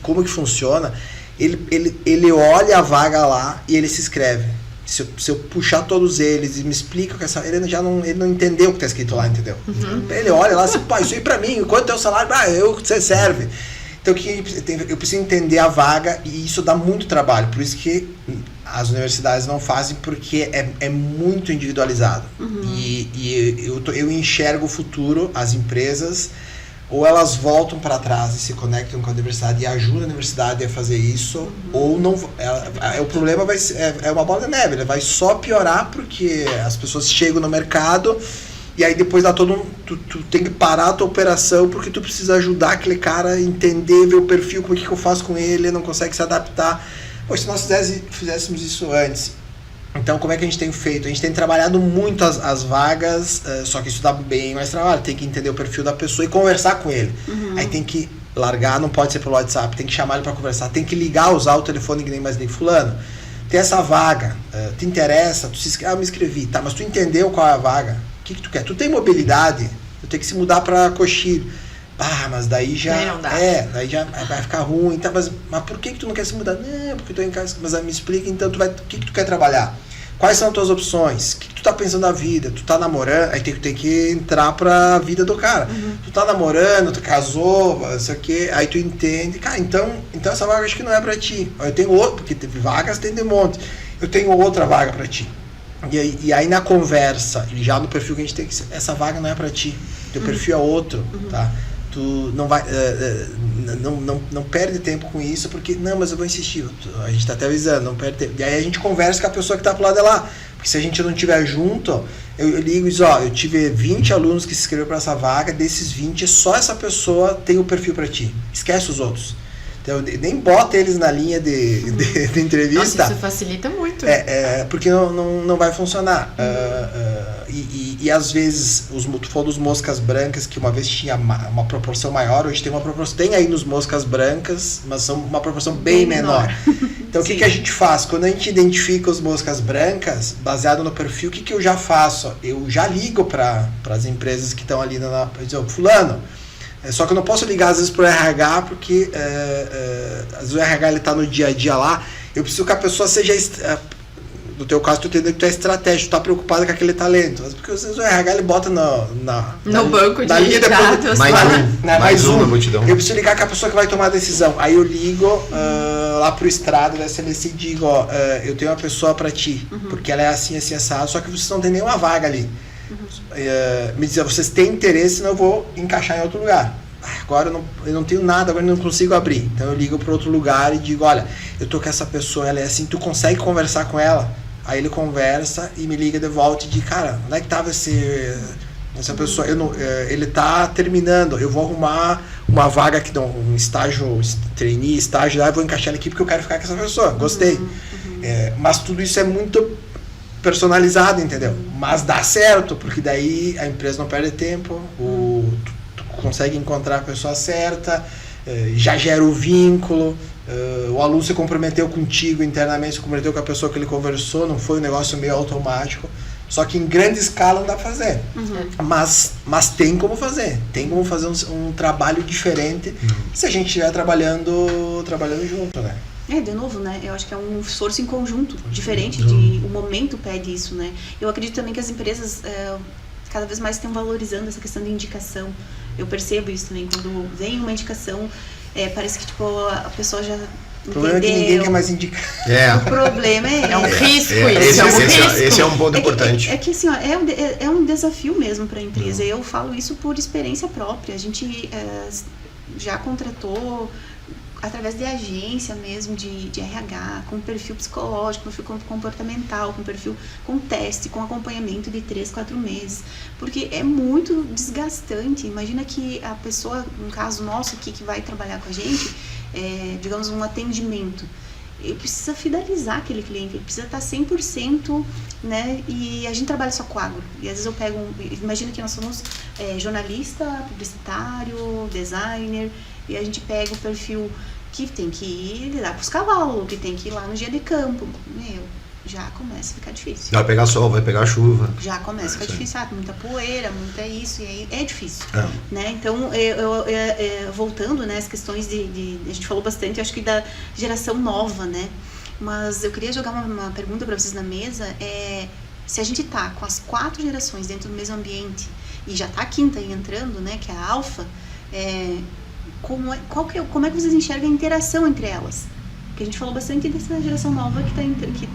como que funciona, ele olha a vaga lá e ele se inscreve. Se eu puxar todos eles e me explica que ele não entendeu o que está escrito lá, entendeu? Ele olha lá assim, isso aí para mim, quanto é o salário? Você serve. Então eu preciso entender a vaga, e isso dá muito trabalho. Por isso que as universidades não fazem, porque é muito individualizado. E eu enxergo o futuro, as empresas, ou elas voltam para trás e se conectam com a universidade e ajudam a universidade a fazer isso, ou não. O problema é uma bola de neve, ele vai só piorar, porque as pessoas chegam no mercado e aí depois dá tu tem que parar a tua operação, porque tu precisa ajudar aquele cara a entender, ver o perfil, como é que eu faço com ele não consegue se adaptar. Se nós fizéssemos isso antes. Então, como é que a gente tem feito? A gente tem trabalhado muito as vagas, só que isso dá bem mais trabalho. Tem que entender o perfil da pessoa e conversar com ele. Aí tem que largar, não pode ser pelo WhatsApp, tem que chamar ele para conversar, tem que ligar, usar o telefone que nem mais nem fulano. Tem essa vaga, te interessa? Eu me inscrevi, tá, mas tu entendeu qual é a vaga? O que tu quer? Tu tem mobilidade? Eu tenho que se mudar para Coxilha. Mas daí já daí já vai ficar ruim, tá? Mas por que tu não quer se mudar? Não, porque tu é em casa. Mas me explica, então, o que tu quer trabalhar? Quais são as tuas opções? O que tu tá pensando na vida? Tu tá namorando? Aí tem que entrar pra vida do cara. Tu tá namorando, tu casou, isso aqui, aí tu entende. Cara, então essa vaga acho que não é pra ti. Eu tenho outra, porque teve vagas, tem de monte. Eu tenho outra vaga pra ti. E aí na conversa, já no perfil que a gente tem, essa vaga não é pra ti. Teu perfil é outro, tá? Tu não vai, não perde tempo com isso, porque, mas eu vou insistir, a gente tá até avisando, não perde tempo. E aí a gente conversa com a pessoa que tá pro lado de lá, porque se a gente não estiver junto, eu ligo e diz, eu tive 20 alunos que se inscreveram para essa vaga, desses 20, só essa pessoa tem o perfil para ti, esquece os outros. Então, nem bota eles na linha de entrevista. Nossa, isso facilita muito. Porque não vai funcionar. E às vezes, tu falou dos moscas brancas, que uma vez tinha uma proporção maior, hoje tem uma proporção. Tem aí nos moscas brancas, mas são uma proporção bem menor. Então, o que a gente faz? Quando a gente identifica os moscas brancas, baseado no perfil, o que eu já faço? Eu já ligo para as empresas que estão ali fulano. Só que eu não posso ligar às vezes pro RH, porque às vezes o RH está no dia a dia lá. Eu preciso que a pessoa seja no teu caso, tu entendeu que tu é estratégico, tu tá preocupado com aquele talento. Mas porque às vezes o RH ele bota no banco de linha dados. Mais um na multidão. Eu preciso ligar com a pessoa que vai tomar a decisão. Aí eu ligo lá pro estrado da SLC e digo, ó, eu tenho uma pessoa pra ti, porque ela é assim, assim, assado, só que vocês não tem nenhuma vaga ali. Me dizer, vocês têm interesse, senão eu vou encaixar em outro lugar. Agora eu não tenho nada, agora eu não consigo abrir. Então eu ligo para outro lugar e digo, olha, eu tô com essa pessoa, ela é assim, tu consegue conversar com ela? Aí ele conversa e me liga de volta e diz, cara, onde é que tava essa pessoa? Ele tá terminando, eu vou arrumar uma vaga aqui, um estágio, trainee, estágio, eu vou encaixar ele aqui porque eu quero ficar com essa pessoa, gostei. Mas tudo isso é muito personalizado, entendeu? Mas dá certo, porque daí a empresa não perde tempo, tu consegue encontrar a pessoa certa, já gera o vínculo, o aluno se comprometeu contigo internamente, se comprometeu com a pessoa que ele conversou, não foi um negócio meio automático. Só que em grande escala não dá pra fazer. Mas tem como fazer. Tem como fazer um trabalho diferente se a gente estiver trabalhando junto, né? De novo, né? Eu acho que é um esforço em conjunto, diferente o momento pede isso, né? Eu acredito também que as empresas cada vez mais estão valorizando essa questão de indicação. Eu percebo isso também, quando vem uma indicação, parece que tipo, a pessoa já o problema é que ninguém quer mais indicar. O problema é um risco esse é um ponto importante. É que assim, ó, é um desafio mesmo para a empresa. Eu falo isso por experiência própria. A gente já contratou através de agência mesmo, de RH, com perfil psicológico, perfil comportamental, com perfil com teste, com acompanhamento de 3-4 meses, porque é muito desgastante. Imagina que a pessoa, no caso nosso aqui, que vai trabalhar com a gente, digamos, um atendimento, ele precisa fidelizar aquele cliente, ele precisa estar 100%, né? E a gente trabalha só com agro. E às vezes eu pego, imagina que nós somos jornalista, publicitário, designer, e a gente pega o perfil que tem que ir lidar com os cavalos, que tem que ir lá no dia de campo. Já começa a ficar difícil. Vai pegar sol, vai pegar chuva. Já começa a ficar difícil, muita poeira, muita isso, e aí é difícil. Né? Então, voltando, né, as questões a gente falou bastante, acho que da geração nova, né? Mas eu queria jogar uma pergunta para vocês na mesa, se a gente tá com as 4 gerações dentro do mesmo ambiente, e já tá a 5ª aí entrando, né, que é a alfa, como é que vocês enxergam a interação entre elas? Porque a gente falou bastante dessa geração nova que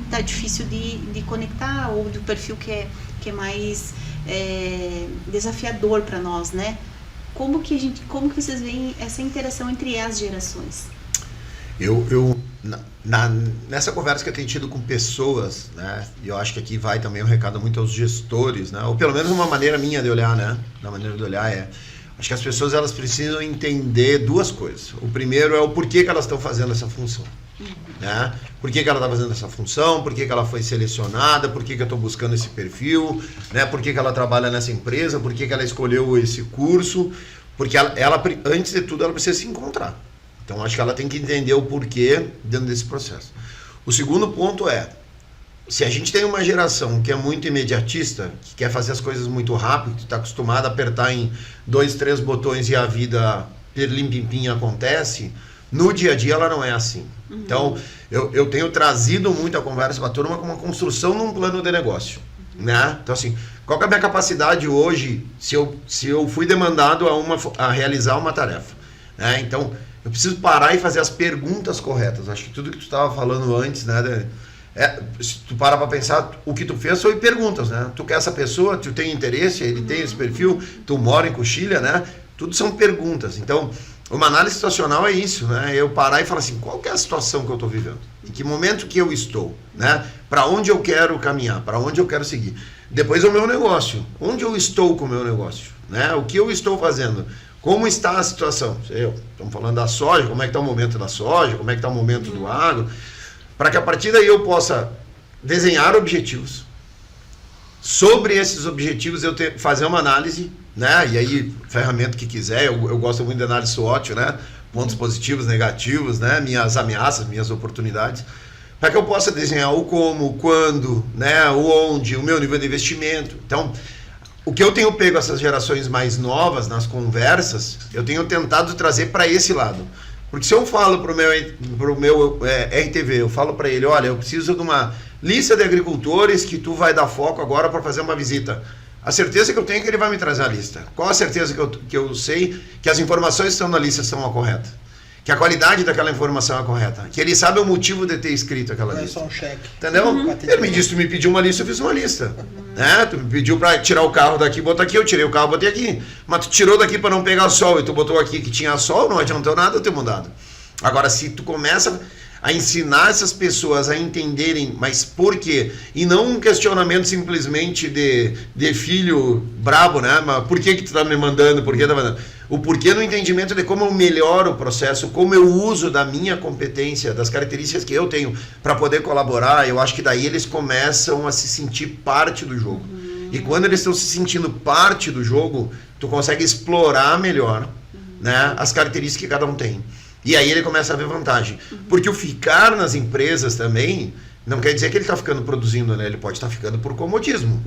tá difícil de conectar, ou do perfil que é mais desafiador para nós, né? Como que vocês veem essa interação entre as gerações? Nessa conversa que eu tenho tido com pessoas, né, e eu acho que aqui vai também um recado muito aos gestores, né, ou pelo menos uma maneira minha de olhar, né, da maneira de olhar acho que as pessoas elas precisam entender 2 coisas. O primeiro é o porquê que elas estão fazendo essa função. Né? Por que ela está fazendo essa função? Por que ela foi selecionada? Por que eu estou buscando esse perfil? Né? Por que ela trabalha nessa empresa? Por que ela escolheu esse curso? Porque ela, antes de tudo, ela precisa se encontrar. Então, acho que ela tem que entender o porquê dentro desse processo. O segundo ponto se a gente tem uma geração que é muito imediatista, que quer fazer as coisas muito rápido, que está acostumada a apertar em 2, 3 botões e a vida perlim-pim-pim acontece, no dia a dia ela não é assim. Então, eu tenho trazido muito a conversa para a turma como uma construção num plano de negócio. Né? Então, assim, qual que é a minha capacidade hoje se eu fui demandado a realizar uma tarefa? Né? Então, eu preciso parar e fazer as perguntas corretas. Acho que tudo que tu estava falando antes, né, se tu parar para pensar, o que tu fez foi perguntas, né? Tu quer essa pessoa, tu tem interesse, ele tem esse perfil, tu mora em Coxilha, né? Tudo são perguntas. Então, uma análise situacional é isso, né? Eu parar e falar assim, qual que é a situação que eu estou vivendo? Em que momento que eu estou? Né? Para onde eu quero caminhar? Para onde eu quero seguir? Depois o meu negócio. Onde eu estou com o meu negócio? Né? O que eu estou fazendo? Como está a situação? Estamos falando da soja, como é que está o momento da soja? Como é que está o momento do agro? Para que a partir daí eu possa desenhar objetivos. Sobre esses objetivos eu fazer uma análise, né? E aí, ferramenta que quiser, eu gosto muito de análise SWOT, né? Pontos positivos, negativos, né? Minhas ameaças, minhas oportunidades, para que eu possa desenhar o como, o quando, né? O onde, o meu nível de investimento. Então, o que eu tenho pego essas gerações mais novas nas conversas, eu tenho tentado trazer para esse lado. Porque se eu falo pro meu RTV, eu falo para ele, olha, eu preciso de uma lista de agricultores que tu vai dar foco agora para fazer uma visita. A certeza que eu tenho é que ele vai me trazer a lista. Qual a certeza que eu sei que as informações que estão na lista são a correta? Que a qualidade daquela informação é correta. Que ele sabe o motivo de ter escrito aquela Não é lista. só um cheque. Entendeu? Ele me disse, tu me pediu uma lista, eu fiz uma lista. Né? Tu me pediu para tirar o carro daqui e botar aqui, eu tirei o carro e botei aqui. Mas tu tirou daqui para não pegar sol e tu botou aqui que tinha sol, não adiantou nada eu ter mudado. Agora, se tu começa a ensinar essas pessoas a entenderem, mas por quê? E não um questionamento simplesmente de filho brabo, né? Mas por que tu tá me mandando? Por que tá mandando? O porquê no entendimento de como eu melhoro o processo, como eu uso da minha competência, das características que eu tenho para poder colaborar, eu acho que daí eles começam a se sentir parte do jogo. E quando eles estão se sentindo parte do jogo, tu consegue explorar melhor, né, as características que cada um tem. E aí ele começa a ver vantagem. Porque o ficar nas empresas também não quer dizer que ele está ficando produzindo, né? Ele pode estar ficando por comodismo.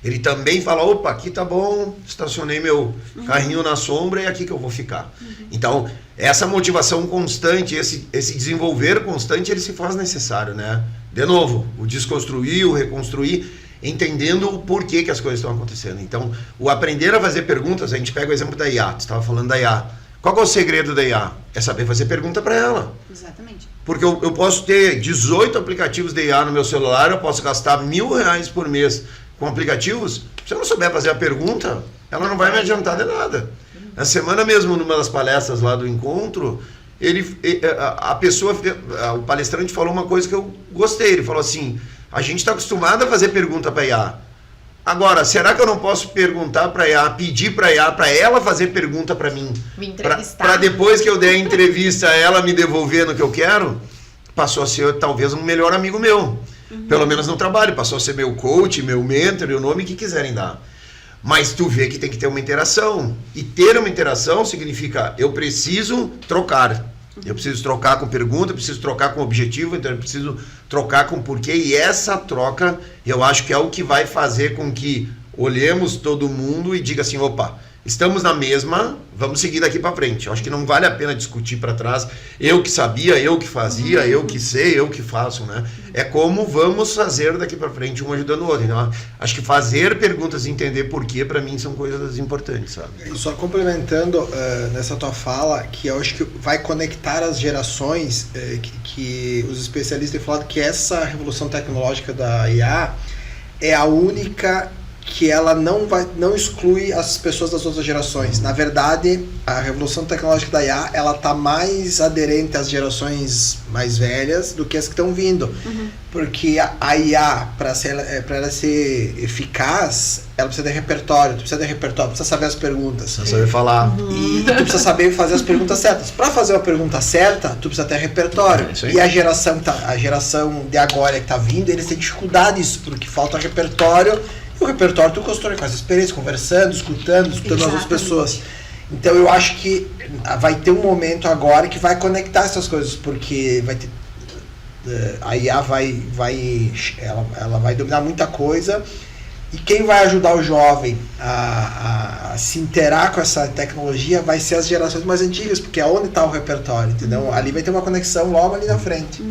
Ele também fala, opa, aqui tá bom, estacionei meu carrinho na sombra e é aqui que eu vou ficar. Então, essa motivação constante, esse desenvolver constante, ele se faz necessário, né? De novo, o desconstruir, o reconstruir, entendendo o porquê que as coisas estão acontecendo. Então, o aprender a fazer perguntas, a gente pega o exemplo da IA, você estava falando da IA. Qual é o segredo da IA? É saber fazer pergunta para ela. Exatamente. Porque eu posso ter 18 aplicativos de IA no meu celular, eu posso gastar R$1.000 por mês com aplicativos. Se eu não souber fazer a pergunta, ela não vai me adiantar de nada. Na semana mesmo, numa das palestras lá do encontro, o palestrante falou uma coisa que eu gostei. Ele falou assim, a gente está acostumado a fazer pergunta para IA. Agora, será que eu não posso perguntar para a IA, pedir para a IA, para ela fazer pergunta para mim? Me entrevistar. Para depois que eu der a entrevista, ela me devolver no que eu quero? Passou a ser talvez um melhor amigo meu. Pelo menos no trabalho. Passou a ser meu coach, meu mentor, o nome que quiserem dar. Mas tu vê que tem que ter uma interação. E ter uma interação significa, eu preciso trocar. Eu preciso trocar com pergunta, eu preciso trocar com objetivo, então eu preciso trocar com porquê. E essa troca, eu acho que é o que vai fazer com que olhemos todo mundo e diga assim, opa, estamos na mesma, vamos seguir daqui para frente. Eu acho que não vale a pena discutir para trás. Eu que sabia, eu que fazia, eu que sei, eu que faço, né? É como vamos fazer daqui para frente, um ajudando o outro. Então, acho que fazer perguntas e entender porquê, para mim, são coisas importantes, sabe? Só complementando nessa tua fala, que eu acho que vai conectar as gerações, que os especialistas têm falado que essa revolução tecnológica da IA é a única que ela não exclui as pessoas das outras gerações. Na verdade, a revolução tecnológica da IA, ela está mais aderente às gerações mais velhas do que as que estão vindo. Porque a IA, para ela ser eficaz, ela precisa de repertório. Tu precisa de repertório, precisa saber as perguntas. Precisa saber falar. E tu precisa saber fazer as perguntas certas. Para fazer uma pergunta certa, tu precisa ter repertório. E a geração de agora que está vindo, eles têm dificuldade nisso, porque falta repertório. E o repertório tu constrói com essa experiência, conversando, escutando as outras pessoas. Então eu acho que vai ter um momento agora que vai conectar essas coisas, porque vai ter, a IA ela vai dominar muita coisa, e quem vai ajudar o jovem a se interar com essa tecnologia vai ser as gerações mais antigas, porque é onde está o repertório, entendeu? Ali vai ter uma conexão logo ali na frente.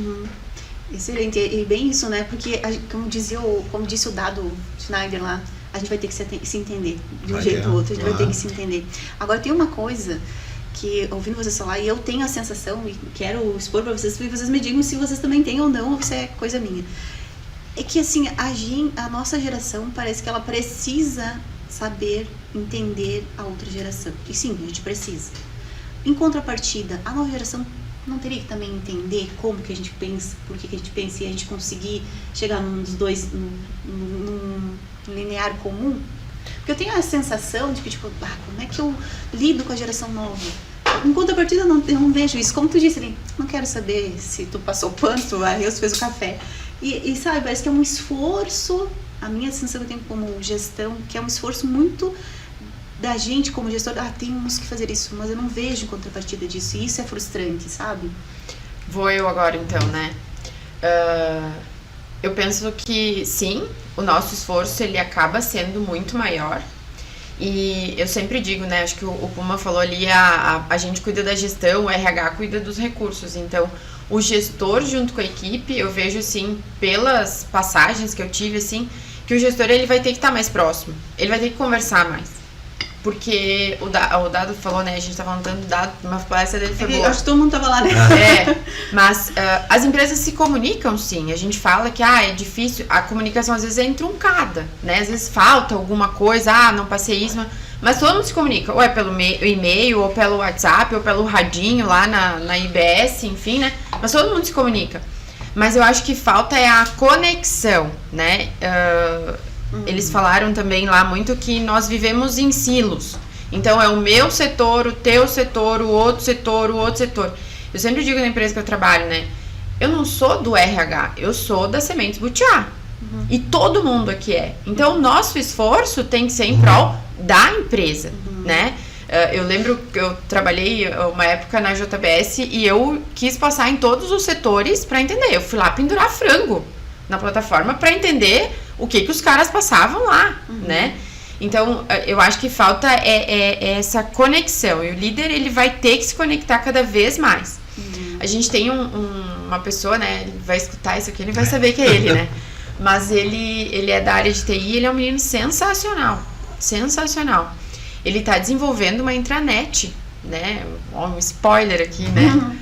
Excelente, e bem isso, né? Porque, como disse o Dado Schneider lá, a gente vai ter que se entender de um jeito ou outro, a gente vai ter que se entender. Agora, tem uma coisa que, ouvindo vocês falar, e eu tenho a sensação, e quero expor para vocês, e vocês me digam se vocês também têm ou não, ou se é coisa minha. É que, assim, a nossa geração parece que ela precisa saber entender a outra geração. E sim, a gente precisa. Em contrapartida, a nova geração não teria que também entender como que a gente pensa, por que a gente pensa, e a gente conseguir chegar num dos dois, num linear comum? Porque eu tenho a sensação de que, tipo, como é que eu lido com a geração nova? Em contrapartida, eu não vejo isso. Como tu disse, ali, não quero saber se tu passou pano, tu varreu, se fez o café. E sabe, parece que é um esforço, a minha sensação que eu tenho como gestão, que é um esforço muito da gente como gestor, temos que fazer isso, mas eu não vejo contrapartida disso, e isso é frustrante, sabe? Vou eu agora então, né? Eu penso que sim, o nosso esforço ele acaba sendo muito maior, e eu sempre digo, né, acho que o Puma falou ali, a gente cuida da gestão, o RH cuida dos recursos, então o gestor junto com a equipe, eu vejo assim, pelas passagens que eu tive, assim, que o gestor ele vai ter que estar mais próximo, ele vai ter que conversar mais. Porque o Dado falou, né, a gente tava falando do Dado, uma palestra dele foi boa. Acho que todo mundo tava lá, né? Mas as empresas se comunicam, sim. A gente fala que é difícil, a comunicação às vezes é truncada, né? Às vezes falta alguma coisa, não passei isso, mas todo mundo se comunica, ou é pelo e-mail, ou pelo WhatsApp, ou pelo radinho lá na IBS, enfim, né? Mas todo mundo se comunica. Mas eu acho que falta é a conexão, né? Eles falaram também lá muito que nós vivemos em silos. Então é o meu setor, o teu setor, o outro setor, o outro setor. Eu sempre digo na empresa que eu trabalho, né? Eu não sou do RH, eu sou da Sementes Butiá. E todo mundo aqui é. Então o nosso esforço tem que ser em prol da empresa, né? Eu lembro que eu trabalhei uma época na JBS e eu quis passar em todos os setores para entender. Eu fui lá pendurar frango na plataforma para entender o que os caras passavam lá, né? Então, eu acho que falta essa conexão. E o líder, ele vai ter que se conectar cada vez mais. A gente tem uma pessoa, né? Ele vai escutar isso aqui, ele vai saber que é ele, né? Mas ele é da área de TI, ele é um menino sensacional. Sensacional. Ele tá desenvolvendo uma intranet, né? Um spoiler aqui, né?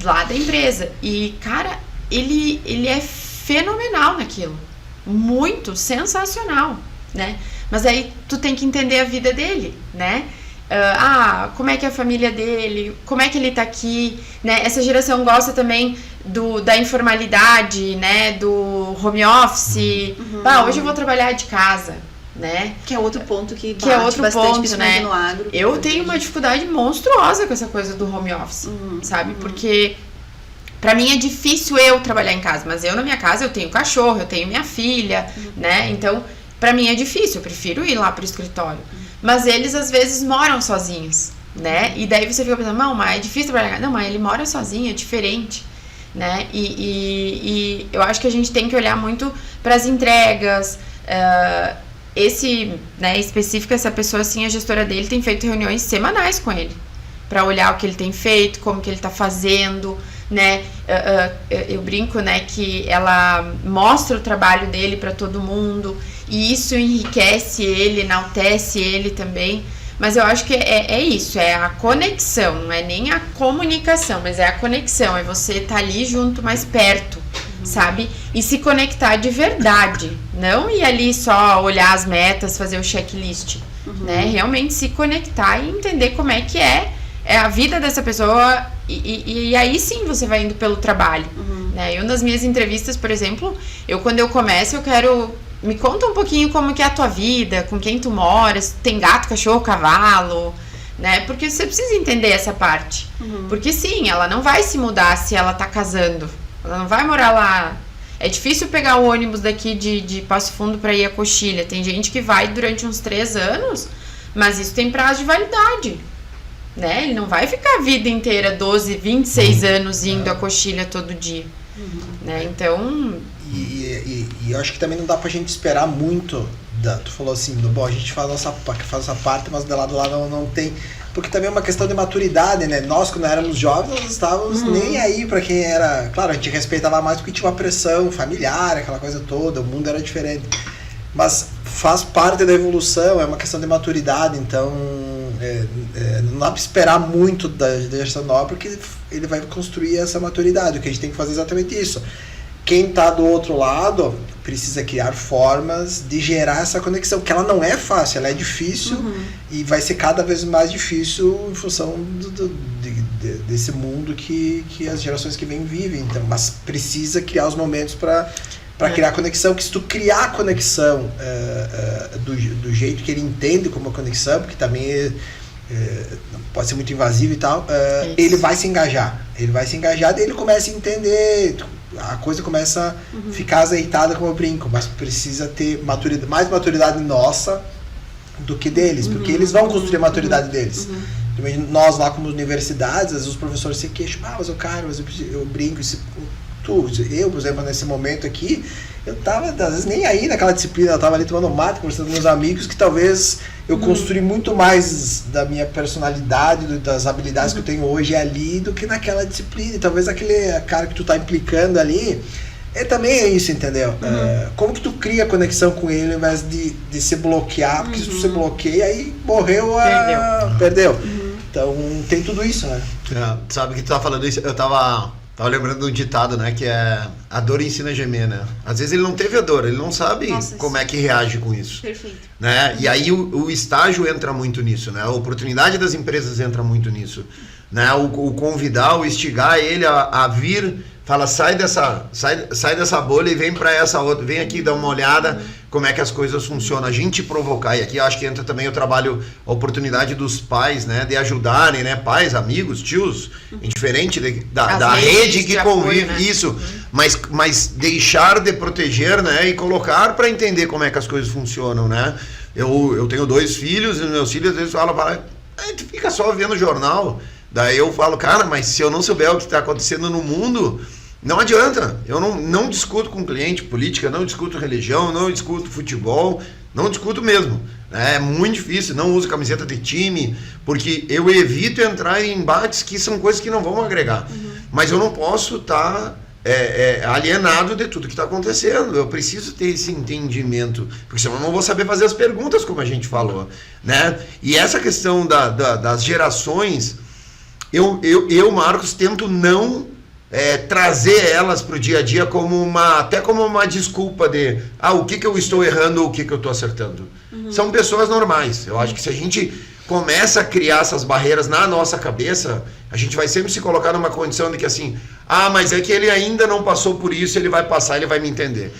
Lá da empresa. E, cara, ele é fenomenal naquilo. Muito sensacional, né? Mas aí tu tem que entender a vida dele, né? Como é que é a família dele, como é que ele tá aqui, né? Essa geração gosta também da informalidade, né? Do home office. Hoje eu vou trabalhar de casa, né? Que é outro ponto que é outro bastante, ponto, principalmente né? no agro. Eu tenho uma dificuldade monstruosa com essa coisa do home office, sabe? Porque pra mim é difícil eu trabalhar em casa, mas eu na minha casa eu tenho cachorro, eu tenho minha filha, né? Então, pra mim é difícil, eu prefiro ir lá pro escritório. Mas eles às vezes moram sozinhos, né? E daí você fica pensando, não, mas é difícil trabalhar em casa. Não, mas ele mora sozinho, é diferente, né? E eu acho que a gente tem que olhar muito pras entregas. Né, específico, essa pessoa, assim, a gestora dele tem feito reuniões semanais com ele, pra olhar o que ele tem feito, como que ele tá fazendo, né? Eu brinco, né, que ela mostra o trabalho dele para todo mundo e isso enriquece ele, enaltece ele também. Mas eu acho que é isso, é a conexão, não é nem a comunicação, mas é a conexão, é você estar ali junto, mais perto, sabe? E se conectar de verdade, não ir ali só olhar as metas, fazer o checklist, né? Realmente se conectar e entender como é que é a vida dessa pessoa e aí sim você vai indo pelo trabalho, né? Eu nas minhas entrevistas, por exemplo, quando eu começo, eu quero... Me conta um pouquinho como que é a tua vida, com quem tu mora, se tem gato, cachorro, cavalo, né? Porque você precisa entender essa parte. Porque sim, ela não vai se mudar se ela tá casando. Ela não vai morar lá. É difícil pegar o ônibus daqui de Passo Fundo pra ir a Coxilha. Tem gente que vai durante uns 3 anos, mas isso tem prazo de validade, né? Ele não vai ficar a vida inteira, 12, 26 anos indo a Coxilha todo dia, né? Então... E eu acho que também não dá pra gente esperar muito. Tu falou assim, bom, a gente faz essa parte, mas do lado lá não tem. Porque também é uma questão de maturidade, né? Nós, quando éramos jovens, nós estávamos nem aí pra quem era... Claro, a gente respeitava mais porque tinha uma pressão familiar, aquela coisa toda, o mundo era diferente. Mas faz parte da evolução, é uma questão de maturidade, então não dá pra esperar muito da geração nova, porque ele vai construir essa maturidade. O que a gente tem que fazer é exatamente isso. Quem está do outro lado precisa criar formas de gerar essa conexão, que ela não é fácil, ela é difícil e vai ser cada vez mais difícil em função desse mundo que as gerações que vêm vivem. Então, mas precisa criar os momentos para criar conexão, que se tu criar a conexão do jeito que ele entende como a conexão, porque também pode ser muito invasivo e tal, ele vai se engajar. Ele vai se engajar e ele começa a entender... A coisa começa a ficar azeitada, como eu brinco, mas precisa ter mais maturidade nossa do que deles, porque eles vão construir a maturidade deles. Nós lá como universidades, às vezes os professores se queixam, mas eu brinco, eu, por exemplo, nesse momento aqui, eu tava, às vezes, nem aí naquela disciplina, eu tava ali tomando mate, conversando com meus amigos, que talvez eu construí muito mais da minha personalidade, das habilidades que eu tenho hoje ali, do que naquela disciplina. E talvez aquele cara que tu tá implicando ali, também é isso, entendeu? Como que tu cria conexão com ele ao invés de se bloquear, porque se tu se bloqueia, aí morreu, perdeu. Então tem tudo isso, né? Sabe que tu tá falando isso, eu tava lembrando de um ditado, né, que é a dor ensina a gemer, né? Às vezes ele não teve a dor, ele não sabe como é que reage com isso. Perfeito. Né? E aí o estágio entra muito nisso, né? A oportunidade das empresas entra muito nisso, né? O convidar, o instigar ele a vir, fala, sai dessa bolha e vem para essa outra, vem aqui dar uma olhada como é que as coisas funcionam, a gente provocar. E aqui eu acho que entra também o trabalho, a oportunidade dos pais, né, de ajudarem, né, pais, amigos, tios, indiferente da rede que convive, apoio, né? Isso, mas deixar de proteger, né, e colocar para entender como é que as coisas funcionam, né. Eu tenho 2 filhos e meus filhos às vezes falam, tu fica só vendo jornal. Daí eu falo, cara, mas se eu não souber o que está acontecendo no mundo, não adianta. Eu não discuto com cliente política, não discuto religião, não discuto futebol, não discuto mesmo. É muito difícil, não uso camiseta de time, porque eu evito entrar em embates que são coisas que não vão agregar. Mas eu não posso estar alienado de tudo que está acontecendo. Eu preciso ter esse entendimento, porque senão eu não vou saber fazer as perguntas, como a gente falou, né? E essa questão das gerações... Eu, Marcos, tento não trazer elas para o dia a dia até como uma desculpa de o que eu estou errando ou o que eu estou acertando. São pessoas normais. Eu acho que se a gente começa a criar essas barreiras na nossa cabeça, a gente vai sempre se colocar numa condição de que assim, mas é que ele ainda não passou por isso, ele vai passar, ele vai me entender.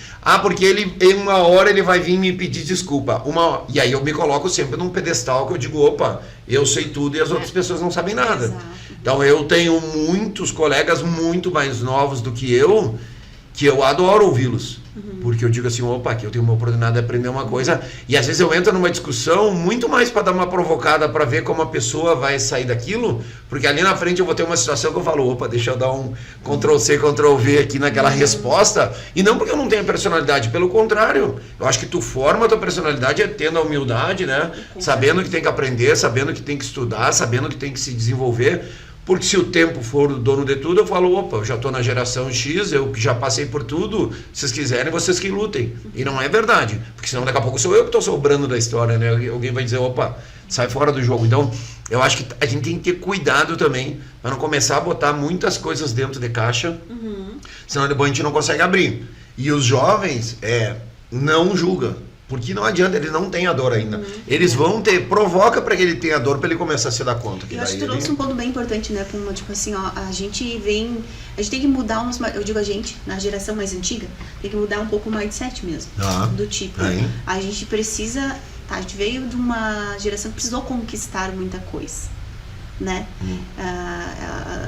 Porque em uma hora ele vai vir me pedir desculpa. E aí eu me coloco sempre num pedestal que eu digo, opa, eu sei tudo e as outras pessoas não sabem nada. Exato. Então eu tenho muitos colegas muito mais novos do que eu adoro ouvi-los. Porque eu digo assim, opa, aqui eu tenho uma oportunidade de aprender uma coisa. E às vezes eu entro numa discussão muito mais para dar uma provocada, para ver como a pessoa vai sair daquilo. Porque ali na frente eu vou ter uma situação que eu falo, opa, deixa eu dar um Ctrl-C, Ctrl-V aqui naquela resposta. E não porque eu não tenho personalidade, pelo contrário. Eu acho que tu forma a tua personalidade tendo a humildade, né? Sabendo que tem que aprender, sabendo que tem que estudar, sabendo que tem que se desenvolver. Porque se o tempo for o dono de tudo, eu falo, opa, eu já estou na geração X, eu que já passei por tudo, se vocês quiserem, vocês que lutem. E não é verdade, porque senão daqui a pouco sou eu que estou sobrando da história, né? Alguém vai dizer, opa, sai fora do jogo. Então, eu acho que a gente tem que ter cuidado também, para não começar a botar muitas coisas dentro de caixa, senão depois a gente não consegue abrir. E os jovens, não julgam. Porque não adianta, eles não têm a dor ainda. Eles vão ter, provoca para que ele tenha dor, para ele começar a se dar conta. Eu acho que tu trouxe um ponto bem importante, né, Puma? Tipo assim, a gente tem que mudar eu digo a gente, na geração mais antiga, tem que mudar um pouco o mindset mesmo. Do tipo, a gente precisa, a gente veio de uma geração que precisou conquistar muita coisa, né?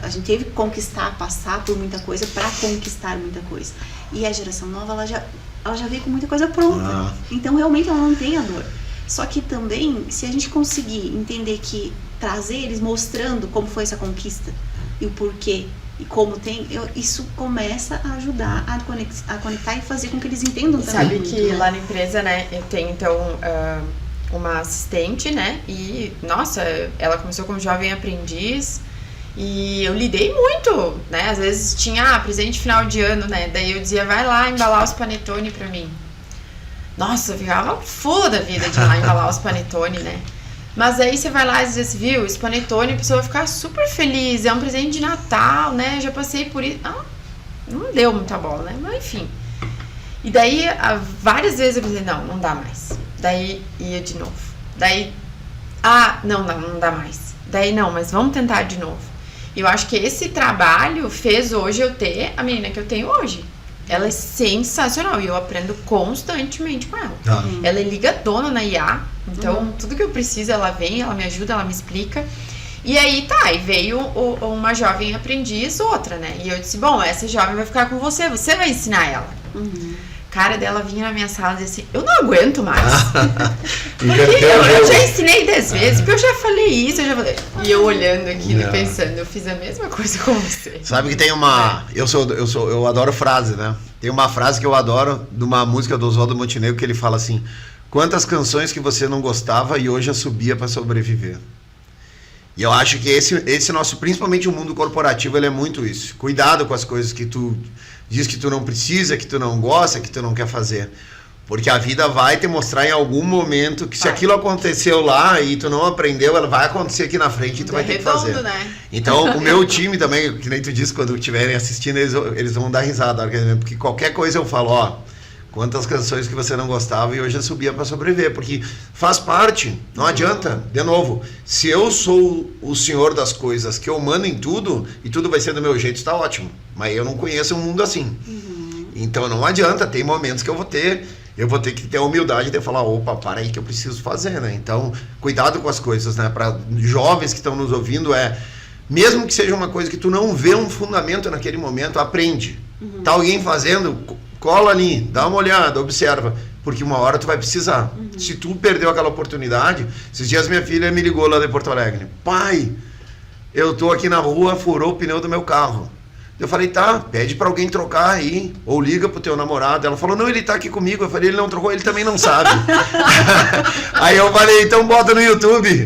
A gente teve que conquistar, passar por muita coisa para conquistar muita coisa. E a geração nova, ela já veio com muita coisa pronta. Então, realmente, ela não tem a dor. Só que também, se a gente conseguir entender que trazer eles mostrando como foi essa conquista e o porquê e como tem, isso começa a ajudar a conectar e fazer com que eles entendam também. Sabe muito, que lá na empresa, né, eu tenho, então, uma assistente, né, e, nossa, ela começou como jovem aprendiz. E eu lidei muito, né? Às vezes tinha presente final de ano, né? Daí eu dizia, vai lá embalar os panetone pra mim. Nossa, eu ficava full da vida de ir lá embalar os panetone, né? Mas aí você vai lá e diz assim, viu, esse panetone, a pessoa vai ficar super feliz, é um presente de Natal, né? Já passei por isso. Não deu muita bola, né? Mas enfim. E daí, várias vezes eu pensei, não dá mais. Daí ia de novo. Daí, não dá mais. Daí não, mas vamos tentar de novo. E eu acho que esse trabalho fez hoje eu ter a menina que eu tenho hoje. Ela é sensacional e eu aprendo constantemente com ela. Ela é ligadona na IA, então tudo que eu preciso ela vem, ela me ajuda, ela me explica. E aí e veio uma jovem aprendiz, outra, né? E eu disse, bom, essa jovem vai ficar com você vai ensinar ela. Cara dela vinha na minha sala e dizia assim, eu não aguento mais. Porque eu já ensinei 10 vezes, porque eu já falei isso, E eu olhando aquilo e pensando, eu fiz a mesma coisa com você. Sabe que tem uma... Eu adoro frase, né? Tem uma frase que eu adoro de uma música do Oswaldo Montenegro que ele fala assim, Quantas canções que você não gostava e hoje subia para sobreviver? E eu acho que esse nosso, principalmente o mundo corporativo, ele é muito isso. Cuidado com as coisas que tu diz que tu não precisa, que tu não gosta, que tu não quer fazer. Porque a vida vai te mostrar em algum momento que se aquilo aconteceu lá e tu não aprendeu, ela vai acontecer aqui na frente e tu vai ter que fazer. Né? Então, o meu time também, que nem tu disse, quando estiverem assistindo, eles vão dar risada. Porque qualquer coisa eu falo, ó, quantas canções que você não gostava e hoje eu subia para sobreviver. Porque faz parte, não adianta. De novo, se eu sou o senhor das coisas, que eu mando em tudo, e tudo vai ser do meu jeito, está ótimo. Mas eu não conheço um mundo assim. Então, não adianta, tem momentos que eu vou ter que ter a humildade de falar, opa, para aí que eu preciso fazer, né? Então, cuidado com as coisas, né? Para jovens que estão nos ouvindo, mesmo que seja uma coisa que tu não vê um fundamento naquele momento, aprende. Tá alguém fazendo, cola ali, dá uma olhada, observa, porque uma hora tu vai precisar. Se tu perdeu aquela oportunidade, esses dias minha filha me ligou lá de Porto Alegre, pai, eu tô aqui na rua, furou o pneu do meu carro. Eu falei, tá, pede pra alguém trocar aí, ou liga pro teu namorado. Ela falou, não, ele tá aqui comigo. Eu falei, ele não trocou, ele também não sabe. Aí eu falei, então bota no YouTube.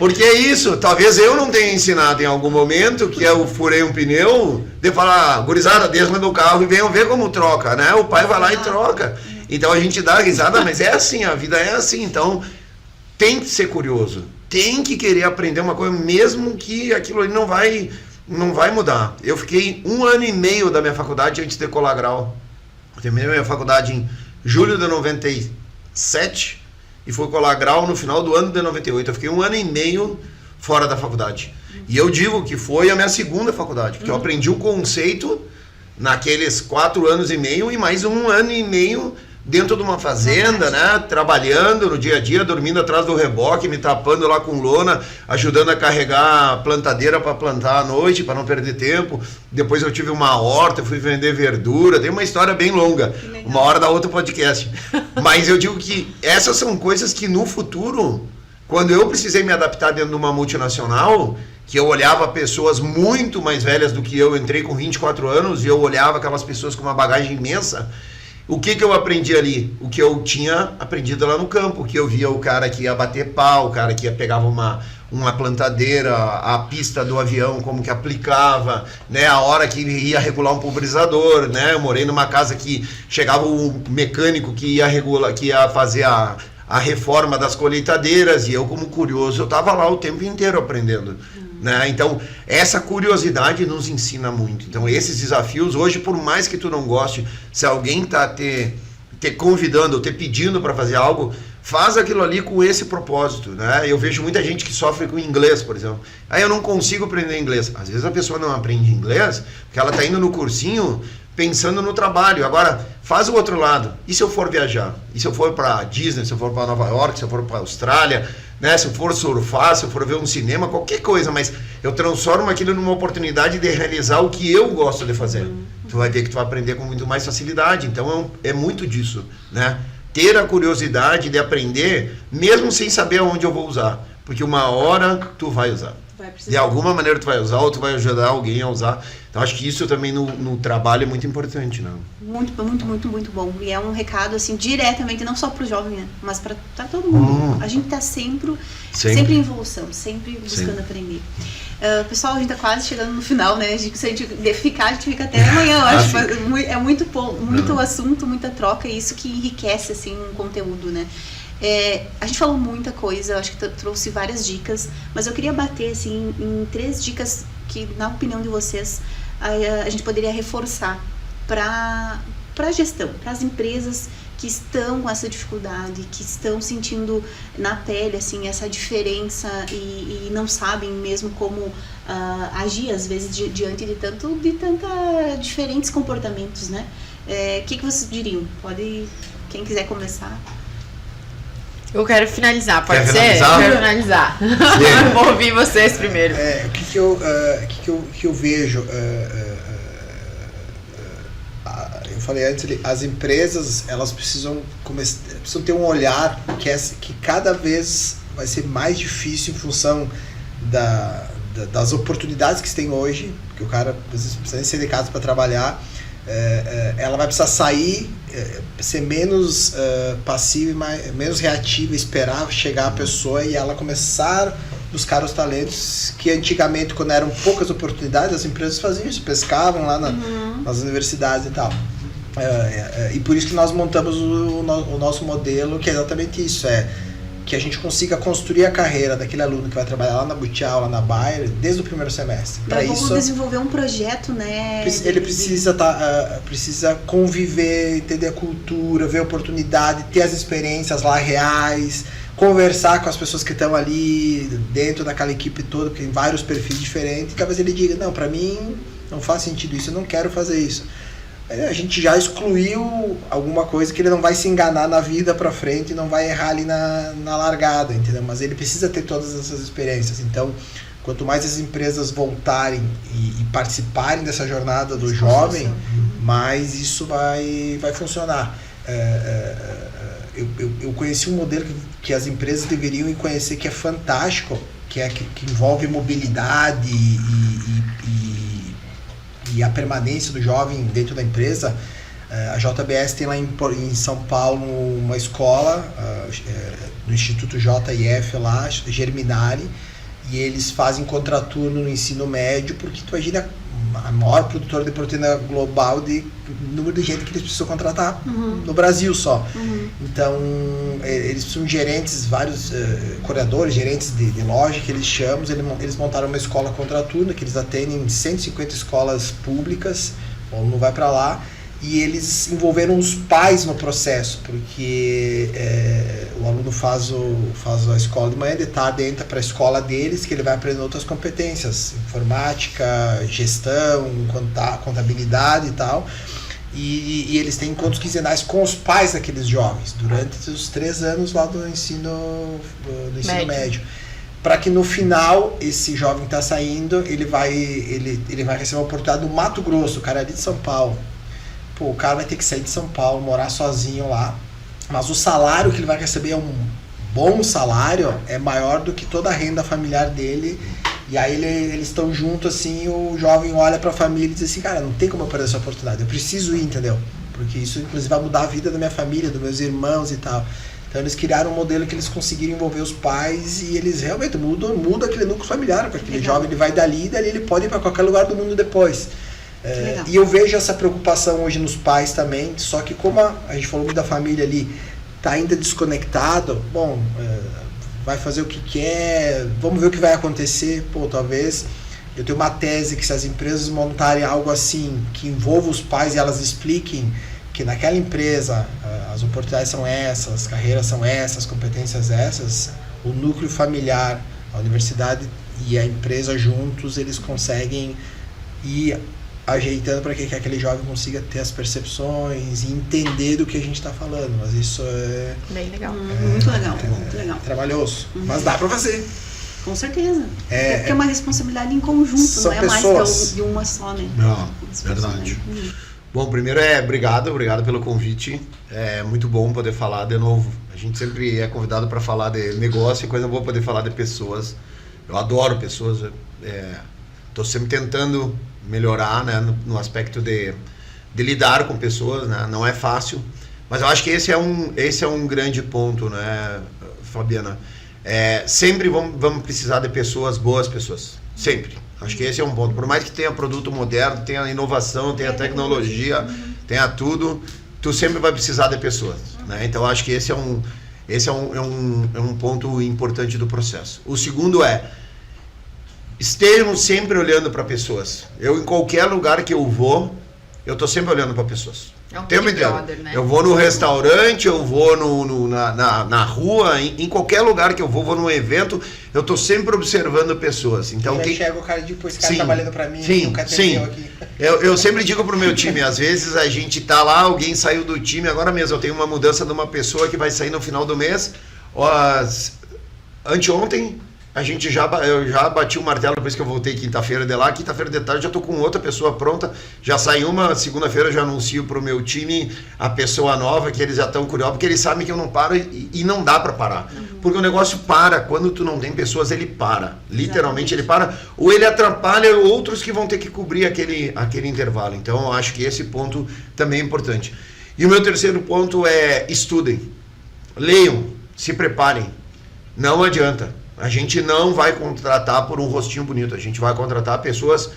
Porque é isso, talvez eu não tenha ensinado em algum momento que eu furei um pneu, de falar, gurizada, desma do carro e venham ver como troca, né? O pai vai lá e troca. Então a gente dá risada, mas é assim, a vida é assim. Então tem que ser curioso, tem que querer aprender uma coisa, mesmo que aquilo ali não vai mudar. Eu fiquei 1 ano e meio da minha faculdade antes de colar grau. Eu terminei minha faculdade em julho de 97 e fui colar grau no final do ano de 98. Eu fiquei 1 ano e meio fora da faculdade. E eu digo que foi a minha segunda faculdade, porque eu aprendi o conceito naqueles 4 anos e meio e mais 1 ano e meio dentro de uma fazenda, né, trabalhando no dia a dia, dormindo atrás do reboque, me tapando lá com lona, ajudando a carregar a plantadeira para plantar à noite, para não perder tempo. Depois eu tive uma horta, fui vender verdura, tem uma história bem longa, uma hora dá outro podcast. Mas eu digo que essas são coisas que no futuro, quando eu precisei me adaptar dentro de uma multinacional, que eu olhava pessoas muito mais velhas do que eu entrei com 24 anos, e eu olhava aquelas pessoas com uma bagagem imensa. O que eu aprendi ali? O que eu tinha aprendido lá no campo, que eu via o cara que ia bater pau, o cara que pegava uma plantadeira, a pista do avião, como que aplicava, né? A hora que ia regular um pulverizador, né? Eu morei numa casa que chegava o mecânico que ia fazer a reforma das colheitadeiras, e eu, como curioso, eu estava lá o tempo inteiro aprendendo. Né? Então, essa curiosidade nos ensina muito. Então, esses desafios, hoje, por mais que tu não goste, se alguém está te convidando, te pedindo para fazer algo, faz aquilo ali com esse propósito. Né? Eu vejo muita gente que sofre com inglês, por exemplo. Aí eu não consigo aprender inglês. Às vezes a pessoa não aprende inglês porque ela está indo no cursinho pensando no trabalho. Agora, faz o outro lado. E se eu for viajar? E se eu for para Disney, se eu for para Nova York, se eu for para Austrália, né? Se eu for surfar, se eu for ver um cinema, qualquer coisa, mas eu transformo aquilo numa oportunidade de realizar o que eu gosto de fazer. Tu vai ver que tu vai aprender com muito mais facilidade. Então é muito disso, né? Ter a curiosidade de aprender, mesmo sem saber aonde eu vou usar, porque uma hora tu vai usar. De alguma maneira tu vai usar, ou tu vai ajudar alguém a usar. Então acho que isso também no trabalho é muito importante, né? Muito, muito, muito, muito bom. E é um recado, assim, diretamente, não só para o jovem, né? Mas para todo mundo. A gente está sempre em evolução, sempre buscando aprender. Pessoal, a gente está quase chegando no final, né? Se a gente ficar, a gente fica até amanhã, eu acho. É muito assunto, muita troca, e isso que enriquece, assim, um conteúdo, né? A gente falou muita coisa, acho que trouxe várias dicas, mas eu queria bater assim, em 3 dicas que, na opinião de vocês, a gente poderia reforçar para a gestão, para as empresas que estão com essa dificuldade, que estão sentindo na pele assim, essa diferença e não sabem mesmo como agir, às vezes, diante de tanta diferentes comportamentos, né? Que vocês diriam? Quem quiser começar. Eu quero finalizar, pode ser? Finalizar? Eu quero finalizar. Vou ouvir vocês primeiro. O que eu vejo? Eu falei antes, as empresas, elas precisam ter um olhar que cada vez vai ser mais difícil em função das oportunidades que se tem hoje, que o cara às vezes precisa nem sair de casa para trabalhar, ela vai precisar sair, ser menos passiva e menos reativa, esperar chegar a pessoa e ela começar a buscar os talentos que antigamente, quando eram poucas oportunidades, as empresas faziam isso, pescavam lá nas universidades e tal. E por isso que nós montamos o nosso modelo, que é exatamente isso, que a gente consiga construir a carreira daquele aluno que vai trabalhar lá na Butial, lá na Bayer, desde o primeiro semestre. Para isso, desenvolver um projeto, né? Ele precisa conviver, entender a cultura, ver a oportunidade, ter as experiências lá reais, conversar com as pessoas que estão ali dentro daquela equipe toda, que tem vários perfis diferentes, e talvez ele diga, não, para mim não faz sentido isso, eu não quero fazer isso. A gente já excluiu alguma coisa que ele não vai se enganar na vida pra frente e não vai errar ali na largada, entendeu? Mas ele precisa ter todas essas experiências. Então, quanto mais as empresas voltarem e participarem dessa jornada do jovem, mais isso vai funcionar. Eu conheci um modelo que as empresas deveriam conhecer, que é fantástico, que envolve mobilidade e a permanência do jovem dentro da empresa. A JBS tem lá em São Paulo uma escola, no Instituto JIF lá, Germinale, e eles fazem contraturno no ensino médio, porque tu imagina a maior produtora de proteína global de número de gente que eles precisam contratar no Brasil só. Então, eles precisam de gerentes, vários coordenadores, gerentes de loja que eles chamam. Eles montaram uma escola contraturno, que eles atendem 150 escolas públicas, o aluno vai para lá, e eles envolveram os pais no processo, porque o aluno faz a escola de manhã, de tarde entra para a escola deles, que ele vai aprender outras competências, informática, gestão, contabilidade e tal, e eles têm encontros quinzenais com os pais daqueles jovens, durante os 3 anos lá do ensino médio. Para que no final, esse jovem que está saindo, ele vai receber uma oportunidade no Mato Grosso, o cara é ali de São Paulo. O cara vai ter que sair de São Paulo, morar sozinho lá, mas o salário que ele vai receber é um bom salário, é maior do que toda a renda familiar dele, e aí eles estão juntos assim, o jovem olha para a família e diz assim, cara, não tem como eu perder essa oportunidade, eu preciso ir, entendeu? Porque isso inclusive vai mudar a vida da minha família, dos meus irmãos e tal. Então eles criaram um modelo que eles conseguiram envolver os pais e eles realmente mudam aquele núcleo familiar, porque aquele jovem ele vai dali ele pode ir para qualquer lugar do mundo depois. E eu vejo essa preocupação hoje nos pais também, só que como a gente falou muito da família ali, tá ainda desconectado, vai fazer o que quer, vamos ver o que vai acontecer, talvez, eu tenho uma tese que se as empresas montarem algo assim, que envolva os pais e elas expliquem que naquela empresa as oportunidades são essas, as carreiras são essas, as competências essas, o núcleo familiar, a universidade e a empresa juntos, eles conseguem ir ajeitando para que aquele jovem consiga ter as percepções e entender do que a gente está falando, mas isso é bem legal. Muito legal, muito legal. Trabalhoso, mas dá para fazer. Com certeza. Porque é uma responsabilidade em conjunto, não é pessoas. Mais de uma só, né? Verdade. Bom, primeiro obrigado pelo convite. É muito bom poder falar de novo. A gente sempre é convidado para falar de negócio, é coisa boa poder falar de pessoas. Eu adoro pessoas. Estou sempre tentando melhorar, né, no aspecto de lidar com pessoas, né? Não é fácil, mas eu acho que esse é um grande ponto, né, Fabiana? Sempre vamos precisar de pessoas, boas pessoas, sempre. Acho que esse é um ponto. Por mais que tenha produto moderno, tenha inovação, tenha tecnologia, tenha tudo, tu sempre vai precisar de pessoas, né? Então acho que esse é um ponto importante do processo. O segundo estejam sempre olhando para pessoas. Em qualquer lugar que eu vou, eu tô sempre olhando para pessoas. É um tempo Big inteiro. Brother, né? Eu vou no restaurante, eu vou na rua, em qualquer lugar que eu vou num evento, eu tô sempre observando pessoas. Então eu enxergo o cara, esse cara sim, trabalhando para mim, nunca atendeu aqui. Eu sempre digo pro meu time, às vezes a gente tá lá, alguém saiu do time, agora mesmo eu tenho uma mudança de uma pessoa que vai sair no final do mês. Anteontem, Eu já bati o martelo depois que eu voltei quinta-feira de lá. Quinta-feira de tarde já tô com outra pessoa pronta. Já saiu uma, segunda-feira eu já anuncio pro meu time a pessoa nova, que eles já estão curiosos, porque eles sabem que eu não paro e não dá para parar. Porque o negócio para, quando tu não tem pessoas, ele para. Literalmente ele para, ou ele atrapalha outros que vão ter que cobrir aquele intervalo. Então eu acho que esse ponto também é importante. E o meu terceiro ponto é: estudem, leiam, se preparem. Não adianta. A gente não vai contratar por um rostinho bonito, a gente vai contratar pessoas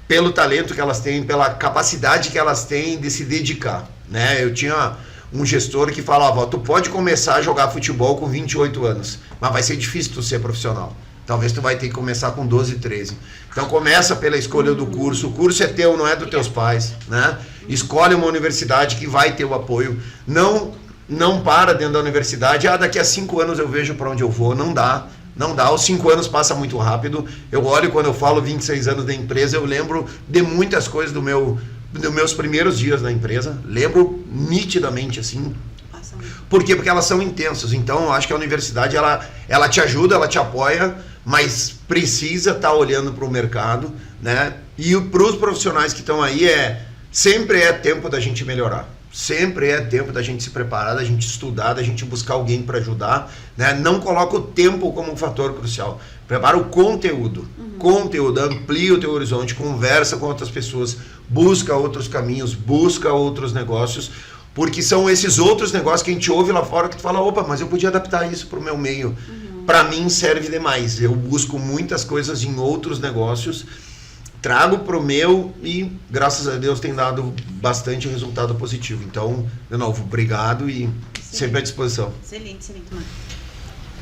pelo talento que elas têm, pela capacidade que elas têm de se dedicar, né? Eu tinha um gestor que falava: tu pode começar a jogar futebol com 28 anos, mas vai ser difícil tu ser profissional. Talvez tu vai ter que começar com 12, 13. Então começa pela escolha do curso. O curso é teu, não é dos teus pais, né? Escolhe uma universidade que vai ter o apoio. Não para dentro da universidade. Daqui a 5 anos eu vejo para onde eu vou. Não dá. Os 5 anos passam muito rápido. Eu olho, quando eu falo 26 anos da empresa, eu lembro de muitas coisas dos meus primeiros dias na empresa. Lembro nitidamente, assim. Por quê? Porque elas são intensas. Então, eu acho que a universidade, ela te ajuda, ela te apoia, mas precisa estar olhando para o mercado, né? E para os profissionais que estão aí, sempre é tempo da gente melhorar. Sempre é tempo da gente se preparar, da gente estudar, da gente buscar alguém para ajudar, né? Não coloca o tempo como um fator crucial. Prepara o conteúdo. Conteúdo, amplia o teu horizonte, conversa com outras pessoas, busca outros caminhos, busca outros negócios, porque são esses outros negócios que a gente ouve lá fora que tu fala: opa, mas eu podia adaptar isso para o meu meio. Para mim serve demais. Eu busco muitas coisas em outros negócios, trago pro meu e, graças a Deus, tem dado bastante resultado positivo. Então, de novo, obrigado e sempre à disposição. Excelente, mano.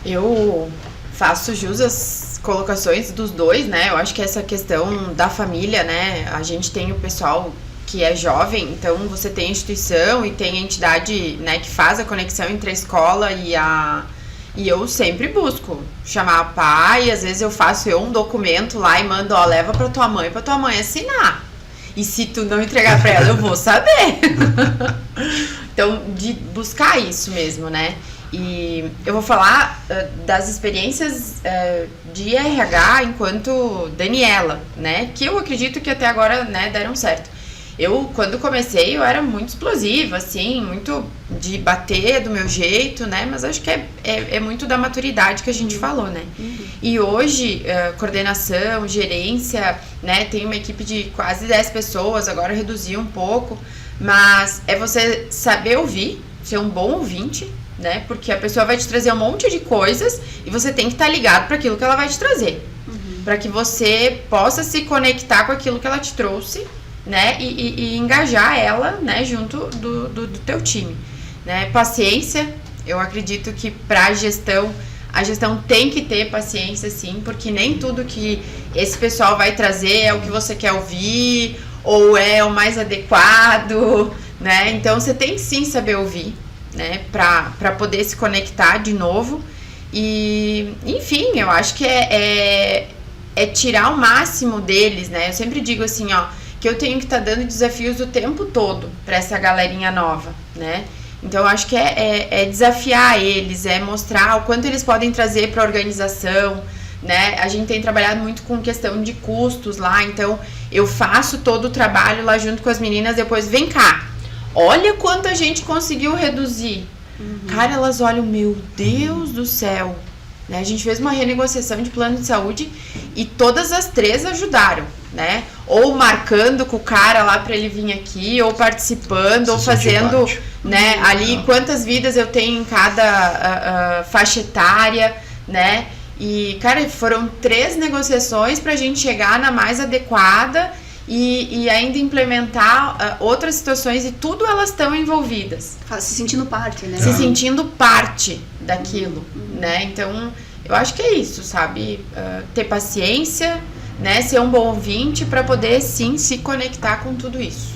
Eu faço jus às colocações dos dois, né? Eu acho que essa questão da família, né? A gente tem o pessoal que é jovem, então você tem a instituição e tem a entidade, né, que faz a conexão entre a escola e eu sempre busco chamar pai. Às vezes eu faço um documento lá e mando: leva pra tua mãe assinar. E se tu não entregar pra ela, eu vou saber. Então, de buscar isso mesmo, né? E eu vou falar das experiências de RH enquanto Daniela, né? Que eu acredito que até agora, né, deram certo. Eu, quando comecei, eu era muito explosiva, assim, muito de bater do meu jeito, né? Mas acho que é muito da maturidade que a gente falou, né? E hoje, coordenação, gerência, né? Tem uma equipe de quase 10 pessoas, agora reduziu um pouco. Mas é você saber ouvir, ser um bom ouvinte, né? Porque a pessoa vai te trazer um monte de coisas e você tem que estar ligado para aquilo que ela vai te trazer. Para que você possa se conectar com aquilo que ela te trouxe, né, e engajar ela, né, junto do teu time, né? Paciência, eu acredito que para a gestão tem que ter paciência, sim, porque nem tudo que esse pessoal vai trazer é o que você quer ouvir ou é o mais adequado, né? Então você tem que sim saber ouvir, né, para poder se conectar de novo. E, enfim, eu acho que é tirar o máximo deles, né? Eu sempre digo assim, que eu tenho que estar dando desafios o tempo todo para essa galerinha nova, né? Então eu acho que é desafiar eles, é mostrar o quanto eles podem trazer para a organização, né? A gente tem trabalhado muito com questão de custos lá, então eu faço todo o trabalho lá junto com as meninas, depois vem cá, olha quanto a gente conseguiu reduzir. Cara, elas olham: meu Deus do céu, né? A gente fez uma renegociação de plano de saúde e todas as 3 ajudaram, né? Ou marcando com o cara lá para ele vir aqui, ou participando, ou fazendo, né, ali quantas vidas eu tenho em cada faixa etária, né? E, cara, foram 3 negociações pra gente chegar na mais adequada e ainda implementar outras situações, e tudo elas estão envolvidas. Se sentindo parte, né? Se sentindo parte daquilo, né? Então, eu acho que é isso, sabe? Ter paciência, né? Ser um bom ouvinte para poder, sim, se conectar com tudo isso.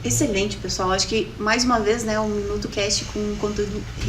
Excelente, pessoal. Acho que, mais uma vez, né, um Minuto Cast com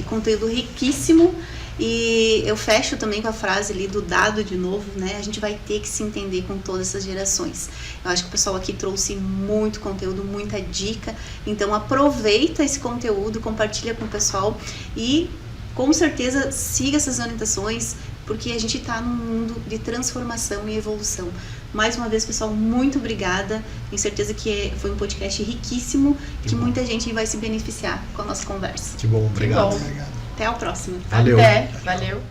conteúdo riquíssimo. E eu fecho também com a frase ali do dado de novo, né? A gente vai ter que se entender com todas essas gerações. Eu acho que o pessoal aqui trouxe muito conteúdo, muita dica. Então aproveita esse conteúdo, compartilha com o pessoal e com certeza siga essas orientações, porque a gente está num mundo de transformação e evolução. Mais uma vez, pessoal, muito obrigada. Tenho certeza que foi um podcast riquíssimo, que muita gente vai se beneficiar com a nossa conversa. Que bom, obrigado. bom. Obrigado. Até a próxima. Valeu. Até. Valeu.